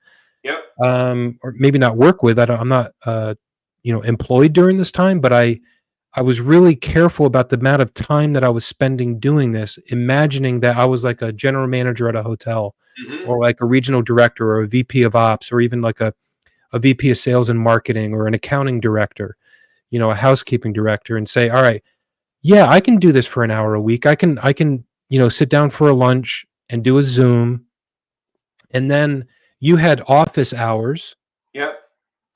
or maybe not work with. I'm not, employed during this time, but I was really careful about the amount of time that I was spending doing this, imagining that I was like a general manager at a hotel, or like a regional director, or a VP of ops, or even like a VP of sales and marketing, or an accounting director, a housekeeping director, and say, all right, yeah, I can do this for an hour a week. I can, sit down for a lunch and do a Zoom. And then you had office hours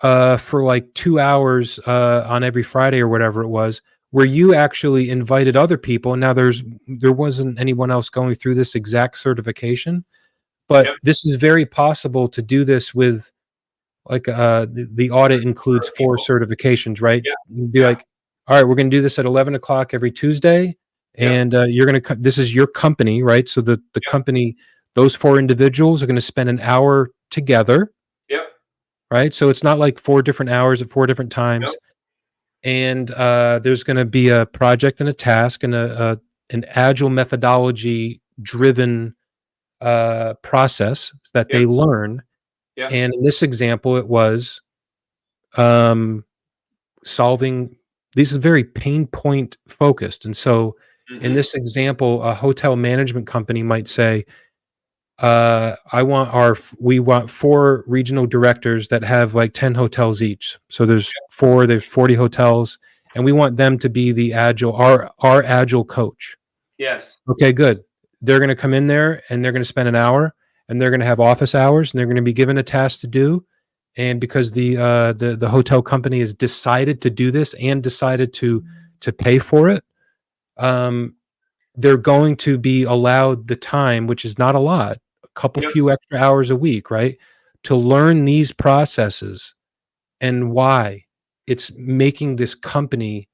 for like 2 hours on every Friday or whatever it was, where you actually invited other people. And now there wasn't anyone else going through this exact certification, but this is very possible to do this with, like, the audit includes 4 certifications, right? You'd be like, all right, we're going to do this at 11 o'clock every Tuesday. and you're going to, this is your company, right? So the company, those 4 individuals are going to spend an hour together. Yep. Right. So it's not like 4 different hours at 4 different times. Nope. And there's going to be a project and a task and an agile methodology driven process that they learn. And in this example, it was solving. This is very pain point focused. And so in this example, a hotel management company might say, we want 4 regional directors that have like 10 hotels each. So there's 40 hotels, and we want them to be our agile coach. Yes. Okay, good. They're going to come in there and they're going to spend an hour, and they're going to have office hours, and they're going to be given a task to do. And because the hotel company has decided to do this and decided to pay for it, they're going to be allowed the time, which is not a lot, a couple few extra hours a week, right, to learn these processes and why it's making this company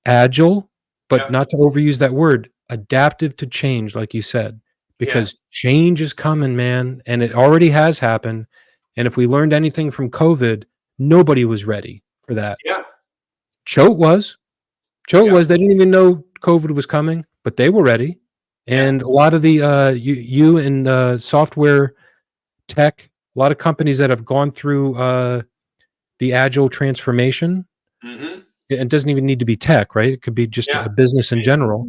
agile, but not to overuse that word, adaptive to change, like you said, because change is coming, man, and it already has happened. And if we learned anything from COVID, nobody was ready for that. Yeah. Choate was. They didn't even know COVID was coming, but they were ready. And a lot of the you and software tech, a lot of companies that have gone through the agile transformation. It doesn't even need to be tech, right? It could be just a business in general.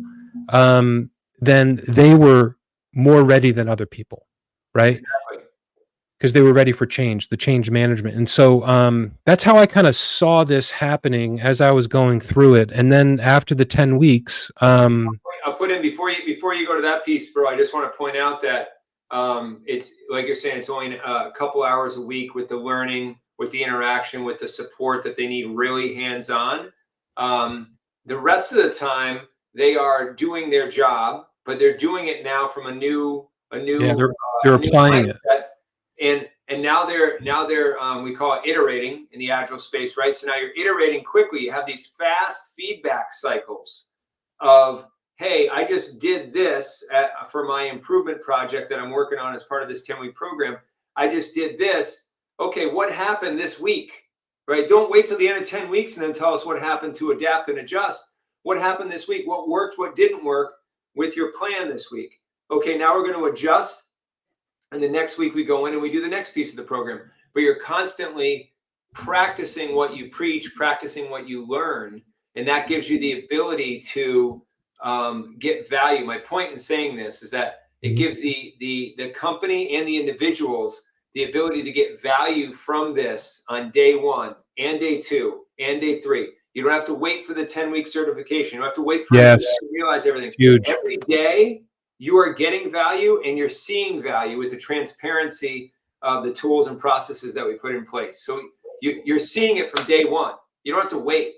Then they were more ready than other people, right? Exactly. Because they were ready for change, the change management. And so that's how I kind of saw this happening as I was going through it. And then after the 10 weeks, I'll put in before you go to that piece, bro. I just want to point out that it's like you're saying, it's only a couple hours a week with the learning, with the interaction, with the support that they need really hands-on. The rest of the time they are doing their job, but they're doing it now from a new they're applying it. And now they're we call it iterating in the agile space, right? So now you're iterating quickly. You have these fast feedback cycles of, hey, I just did this for my improvement project that I'm working on as part of this 10-week program. I just did this. Okay, what happened this week, right? Don't wait till the end of 10 weeks and then tell us what happened to adapt and adjust. What happened this week? What worked? What didn't work with your plan this week? Okay, now we're going to adjust. And the next week we go in and we do the next piece of the program. But you're constantly practicing what you preach, practicing what you learn. And that gives you the ability to get value. My point in saying this is that it gives the company and the individuals the ability to get value from this on day 1 and day 2 and day 3. You don't have to wait for the 10-week certification. You don't have to wait for it to realize everything. Huge. Every day you are getting value and you're seeing value with the transparency of the tools and processes that we put in place. So you're seeing it from day 1. You don't have to wait.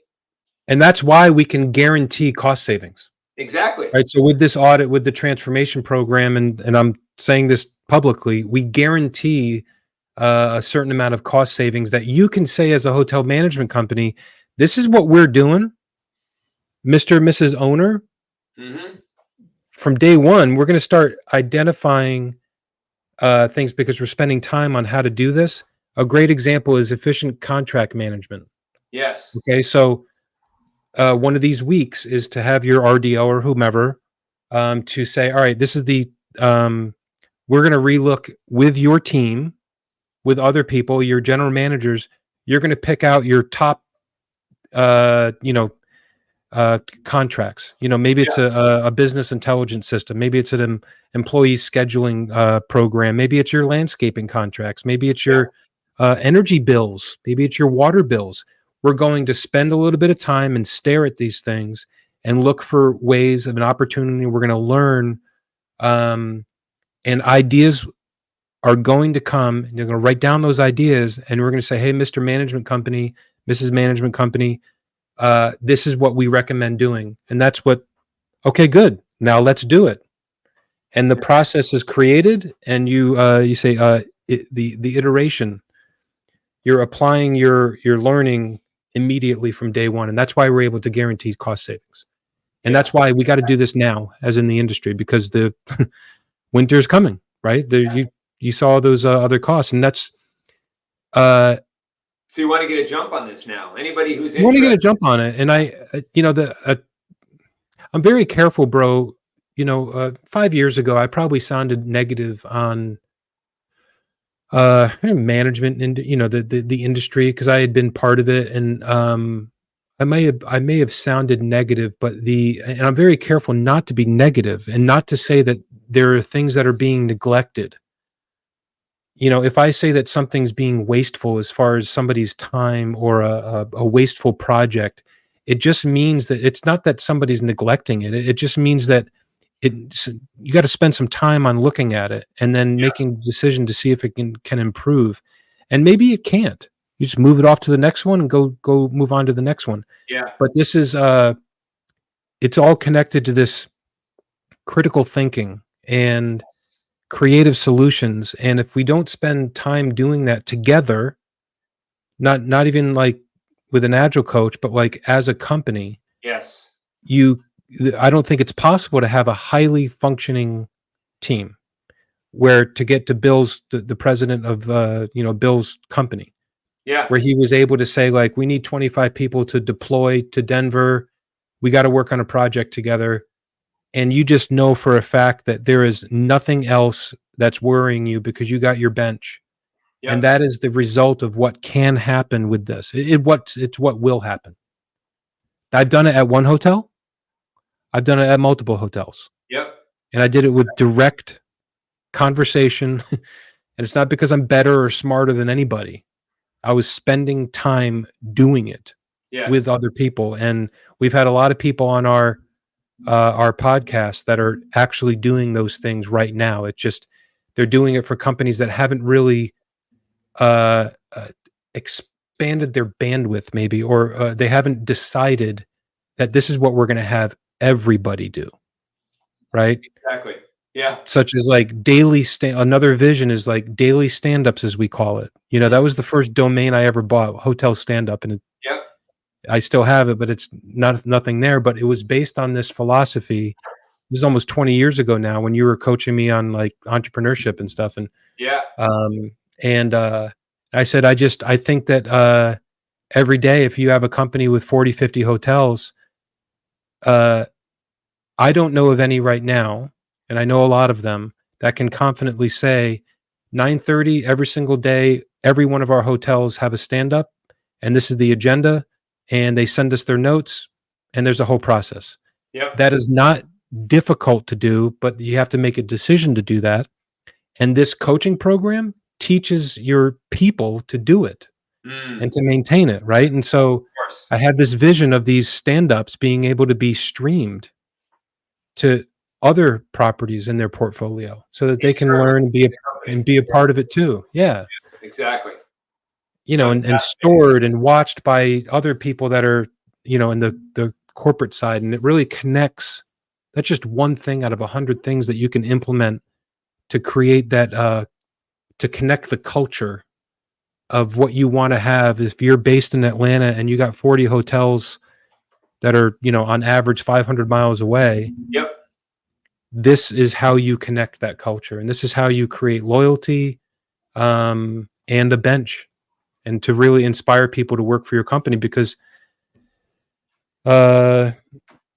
And that's why we can guarantee cost savings. Exactly. Right. So with this audit, with the transformation program, and I'm saying this publicly, we guarantee a certain amount of cost savings that you can say as a hotel management company, this is what we're doing, Mr. and Mrs. Owner. From day 1, we're going to start identifying things because we're spending time on how to do this. A great example is efficient contract management. Yes. Okay. So one of these weeks is to have your RDO or whomever to say, all right, this is we're going to relook with your team, with other people, your general managers. You're going to pick out your top, contracts. Maybe it's a business intelligence system. Maybe it's an employee scheduling program. Maybe it's your landscaping contracts. Maybe it's your energy bills. Maybe it's your water bills. We're going to spend a little bit of time and stare at these things and look for ways of an opportunity. We're going to learn, and ideas are going to come. And you're going to write down those ideas, and we're going to say, "Hey, Mr. Management Company, Mrs. Management Company, this is what we recommend doing." And that's what. Okay, good. Now let's do it. And the process is created, and you say the iteration. You're applying your learning immediately from day 1, and that's why we're able to guarantee cost savings. And that's why we got to do this now, as in the industry, because the winter's coming, right? You saw those other costs, and that's so you want to get a jump on this now. Anybody who's you want to get a jump on it, and I'm very careful, bro. 5 years ago, I probably sounded negative on management and the industry, because I had been part of it, and I may have sounded negative, but and I'm very careful not to be negative and not to say that there are things that are being neglected. If I say that something's being wasteful as far as somebody's time, or a wasteful project, it just means that it's not that somebody's neglecting it. It just means that you got to spend some time on looking at it and then making a decision to see if it can improve. And maybe it can't. You just move it off to the next one and go move on to the next one. Yeah. But this is it's all connected to this critical thinking and creative solutions. And if we don't spend time doing that together, not even like with an agile coach, but like as a company, yes, I don't think it's possible to have a highly functioning team where, to get to Bill's, the president of Bill's company, where he was able to say, like, we need 25 people to deploy to Denver. We got to work on a project together. And you just know for a fact that there is nothing else that's worrying you, because you got your bench. And that is the result of what can happen with this. It's what will happen. I've done it at one hotel. I've done it at multiple hotels. Yep. And I did it with direct conversation. And it's not because I'm better or smarter than anybody. I was spending time doing it with other people. And we've had a lot of people on our podcast that are actually doing those things right now. It's just, they're doing it for companies that haven't really expanded their bandwidth, maybe, or they haven't decided that this is what we're going to have everybody do, right? Exactly. Yeah. Such as like another vision is like daily stand-ups, as we call it. That was the first domain I ever bought, Hotel Stand-Up, and I still have it, but it's nothing there. But it was based on this philosophy. This is almost 20 years ago now, when you were coaching me on like entrepreneurship and stuff. And I said, I think that every day, if you have a company with 40, 50 hotels, I don't know of any right now, and I know a lot of them, that can confidently say 9:30 every single day, every one of our hotels have a stand-up, and this is the agenda, and they send us their notes, and there's a whole process. That is not difficult to do, but you have to make a decision to do that. And this coaching program teaches your people to do it and to maintain it, right? And so I had this vision of these stand-ups being able to be streamed to other properties in their portfolio, so that they can learn and be a part of it too. Yeah, exactly. And stored and watched by other people that are, in the corporate side. And it really connects. That's just one thing out of 100 things that you can implement to create that, to connect the culture of what you want to have. If you're based in Atlanta and you got 40 hotels that are, on average 500 miles away. This is how you connect that culture. And this is how you create loyalty, and a bench, and to really inspire people to work for your company. Because I'll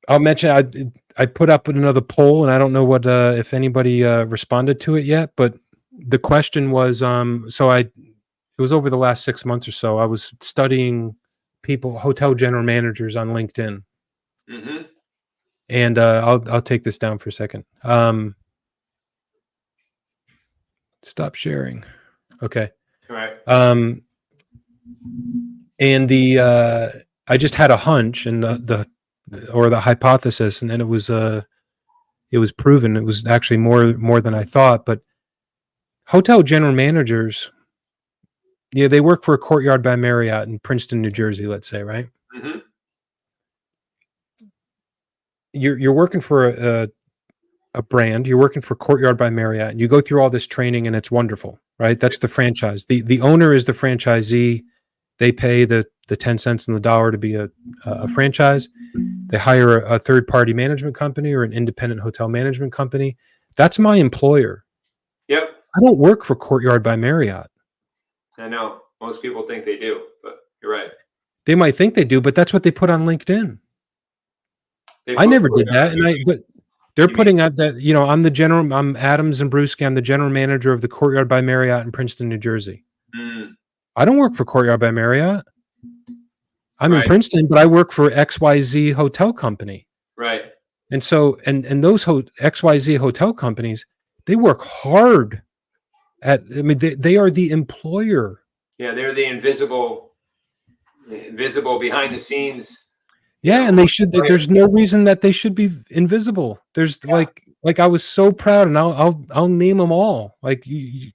mention, I put up another poll, and I don't know what if anybody responded to it yet, but the question was, it was over the last 6 months or so, I was studying hotel general managers on LinkedIn. And I'll take this down for a second. Stop sharing. Okay. All right. And I just had a hunch, and the hypothesis, and then it was proven. It was actually more than I thought. But hotel general managers, they work for a Courtyard by Marriott in Princeton, New Jersey, let's say, right? You're working for a brand. You're working for Courtyard by Marriott, and you go through all this training, and it's wonderful, right? That's the franchise. The owner is the franchisee. They pay the 10 cents on the dollar to be a franchise. They hire a third-party management company or an independent hotel management company. That's my employer. Yep. I don't work for Courtyard by Marriott. I know most people think they do, but you're right. They might think they do, but that's what they put on LinkedIn. I never did that, but they're putting out that, I'm Adams and Bruschi. I'm the general manager of the Courtyard by Marriott in Princeton, New Jersey. I don't work for Courtyard by Marriott. I'm in Princeton, but I work for XYZ hotel company. Right. And so, and those XYZ hotel companies, they work hard they are the employer. Yeah. They're the invisible behind the sines. Yeah. And they should, there's no reason that they should be invisible. There's like I was so proud, and I'll name them all. Like you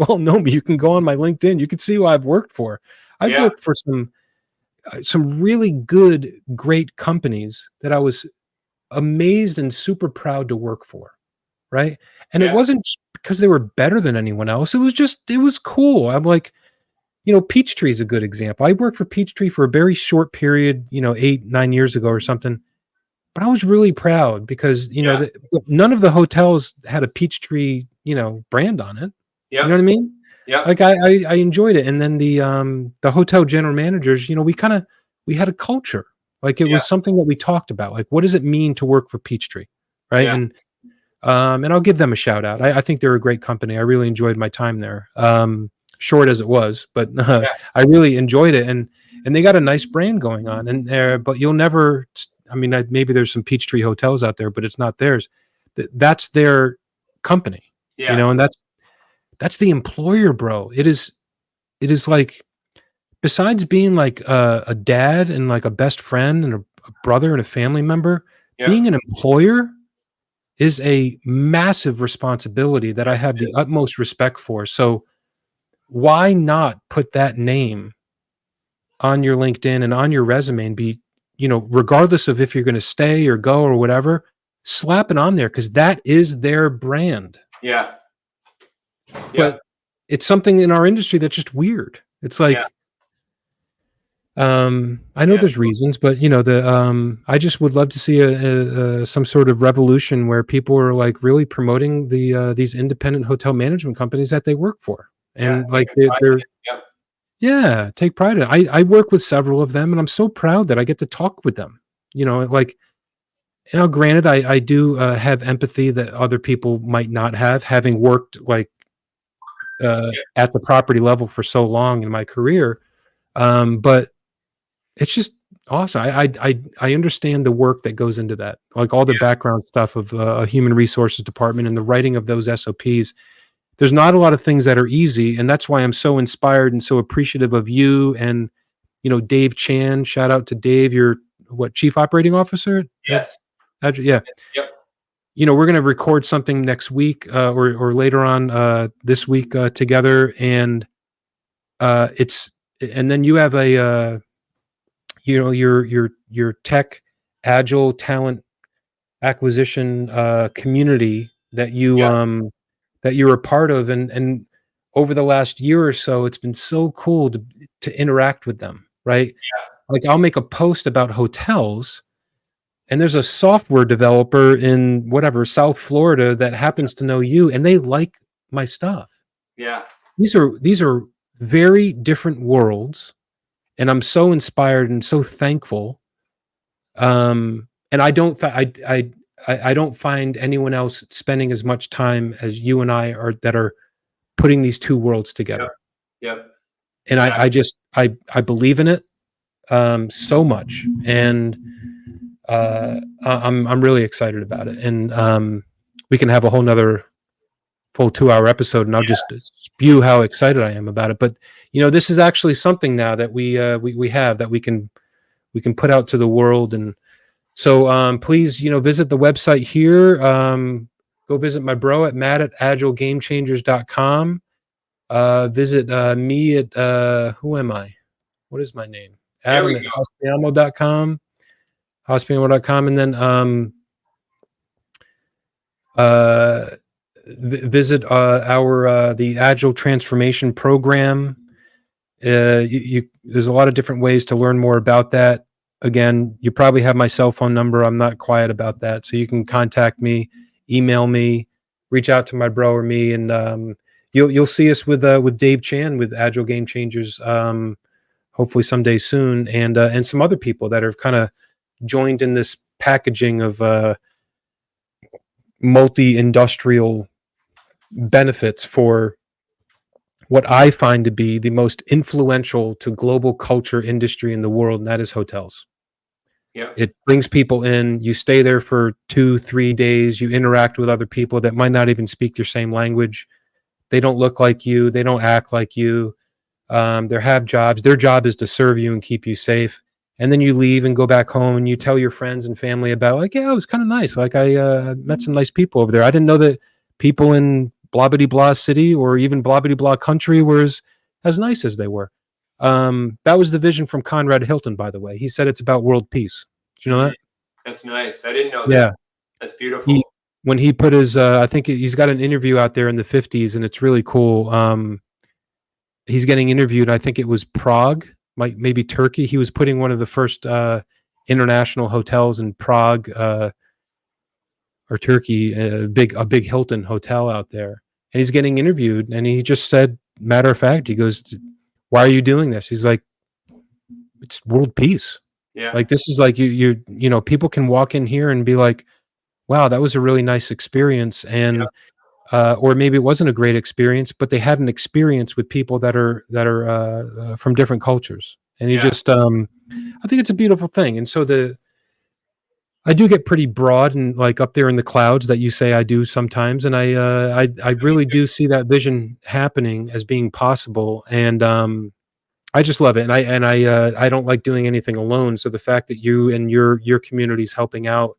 all know me. You can go on my LinkedIn. You can see who I've worked for. I've worked for some really good, great companies that I was amazed and super proud to work for. Right. And it wasn't because they were better than anyone else. It was cool. I'm like, Peachtree is a good example. I worked for Peachtree for a very short period, 8-9 years ago or something. But I was really proud because, none of the hotels had a Peachtree, brand on it. You know what I mean? Yeah. Like I enjoyed it. And then the hotel general managers, we had a culture. Like it was something that we talked about. Like, what does it mean to work for Peachtree? Right. Yeah. And I'll give them a shout out. I think they're a great company. I really enjoyed my time there. Short as it was, but I really enjoyed it. And they got a nice brand going on and there, but you'll never, maybe there's some Peachtree hotels out there, but it's not theirs. That's their company, and that's the employer, bro. It is like, besides being like a dad and like a best friend and a brother and a family member, being an employer is a massive responsibility that I have the utmost respect for. So why not put that name on your LinkedIn and on your resume and be, regardless of if you're going to stay or go or whatever, slap it on there because that is their brand. Yeah. But it's something in our industry that's just weird. It's like, I know there's reasons, but I just would love to see some sort of revolution where people are like really promoting these independent hotel management companies that they work for. And like they're take pride in it. I work with several of them and I'm so proud that I get to talk with them, granted, I do have empathy that other people might not have, having worked like at the property level for so long in my career. But it's just awesome. I understand the work that goes into that, like all the background stuff of a human resources department and the writing of those SOPs. There's not a lot of things that are easy. And that's why I'm so inspired and so appreciative of you and, Dave Chan. Shout out to Dave. You're Chief Operating Officer? Yes. Yeah. Yep. We're going to record something next week or later on this week together. And and then you have a, your tech agile talent acquisition community that you're a part of, and over the last year or so, it's been so cool to interact with them, right? Yeah. Like I'll make a post about hotels, and there's a software developer in South Florida that happens to know you, and they like my stuff. Yeah. These are very different worlds, and I'm so inspired and so thankful. And I don't find anyone else spending as much time as you and I that are putting these two worlds together. Yep. And I believe in it so much, and I'm really excited about it. And we can have a whole nother full 2-hour episode, and I'll just spew how excited I am about it. But this is actually something now that we have that we can put out to the world. And so please, visit the website here. Go visit my bro at matt@agilegamechangers.com. Visit me at who am I? What is my name? Adam at hospiamo.com. Hospiamo.com. And then visit our the Agile Transformation Program. There's a lot of different ways to learn more about that. again, you probably have my cell phone number. I'm not quiet about that. So you can contact me, email me, reach out to my bro or me, and you'll see us with Dave Chan with Agile Game Changers, hopefully someday soon, and some other people that are kind of joined in this packaging of multi-industrial benefits for what I find to be the most influential to global culture industry in the world, and that is hotels. Yeah. It brings people in, you stay there for 2-3 days, you interact with other people that might not even speak your same language. They don't look like you, they don't act like you. They have jobs. Their job is to serve you and keep you safe. And then you leave and go back home and you tell your friends and family about, like, yeah, it was kind of nice. Like, I met some nice people over there. I didn't know that people in blah bitty blah city or even blah bitty blah country were as nice as they were. That was the vision from Conrad Hilton, by the way. He said it's about world peace. Did you know that? That's nice. I didn't know Yeah. that. That's beautiful. When he put his, I think he's got an interview out there in the 50s, and it's really cool. He's getting interviewed. I think it was Prague, maybe Turkey. He was putting one of the first international hotels in Prague or Turkey, a big Hilton hotel out there. And he's getting interviewed, and he just said, matter of fact, he goes, "Why are you doing this?" He's like, "It's world peace." Yeah. Like, this is like you know, people can walk in here and be like, "Wow, that was a really nice experience," and or maybe it wasn't a great experience, but they had an experience with people that are from different cultures, and you just I think it's a beautiful thing. And so I do get pretty broad and like up there in the clouds that you say I do sometimes, and I really do see that vision happening as being possible, and I just love it, and I don't like doing anything alone. So the fact that you and your community is helping out,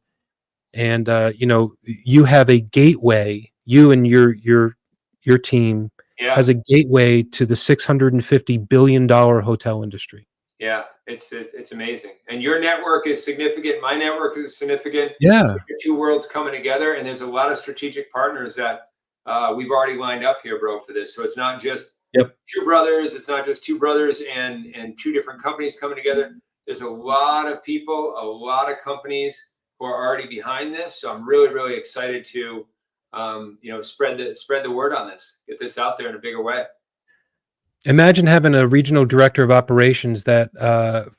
and you know, you have a gateway. You and your team has a gateway to the $650 billion hotel industry. Yeah, it's amazing. And your network is significant. My network is significant. Yeah. Two worlds coming together, and there's a lot of strategic partners that we've already lined up here, bro, for this. So it's not just two brothers. It's not just two brothers and two different companies coming together. There's a lot of people, a lot of companies who are already behind this. So I'm really, really excited to you know, spread the word on this, get this out there in a bigger way. Imagine having a regional director of operations that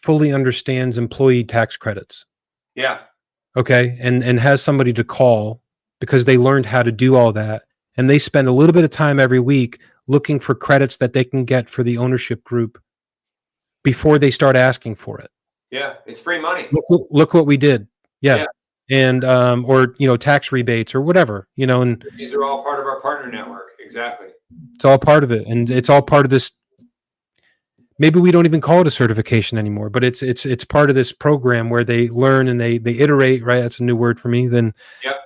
fully understands employee tax credits. Yeah. Okay. And has somebody to call because they learned how to do all that. And they spend a little bit of time every week looking for credits that they can get for the ownership group before they start asking for it. Yeah. It's free money. Look what we did. Yeah. And or, you know, tax rebates or whatever, you know, and these are all part of our partner network. Exactly. It's all part of it, and it's all part of this. Maybe we don't even call it a certification anymore, but it's part of this program where they learn and they iterate. Right, that's a new word for me. Then,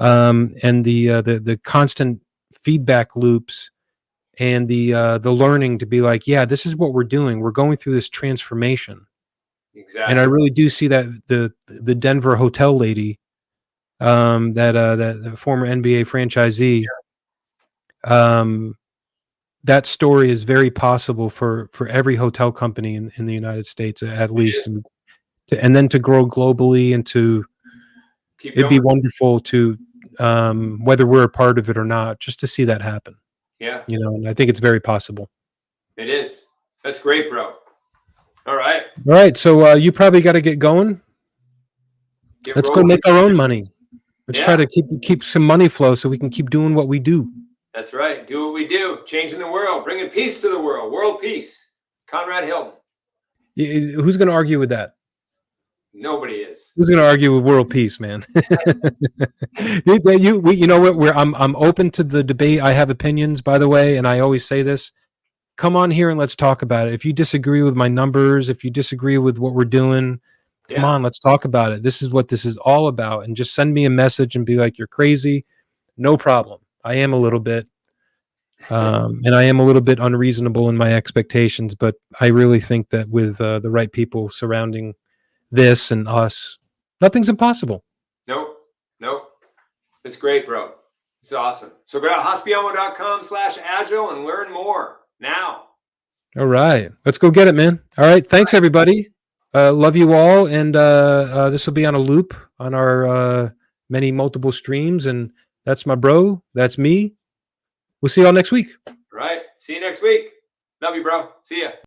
and the constant feedback loops and the learning to be like, yeah, this is what we're doing. We're going through this transformation. Exactly. And I really do see that the Denver hotel lady, that the former NBA franchisee, that story is very possible for every hotel company in the United States, at least, and then to grow globally and to it'd be wonderful to whether we're a part of it or not, just to see that happen. Yeah, you know, and I think it's very possible. It is. That's great, bro. All right. So you probably got to get going. Let's go make our own money. Let's try to keep some money flow so we can keep doing what we do. That's right. Do what we do. Changing the world, bringing peace to the world. World peace. Conrad Hilton. Who's going to argue with that? Nobody is. Who's going to argue with world peace, man? You know what? I'm open to the debate. I have opinions, by the way, and I always say this. Come on here and let's talk about it. If you disagree with my numbers, if you disagree with what we're doing, come on, let's talk about it. This is what this is all about. And just send me a message and be like, you're crazy. No problem. I am a little bit, and I am a little bit unreasonable in my expectations, but I really think that with the right people surrounding this and us, nothing's impossible. Nope. It's great, bro. It's awesome. So go to hospiamo.com/agile and learn more now. All right. Let's go get it, man. All right. Thanks, everybody. Love you all, and this will be on a loop on our many multiple streams. And that's my bro. That's me. We'll see y'all next week. Right. See you next week. Love you, bro. See ya.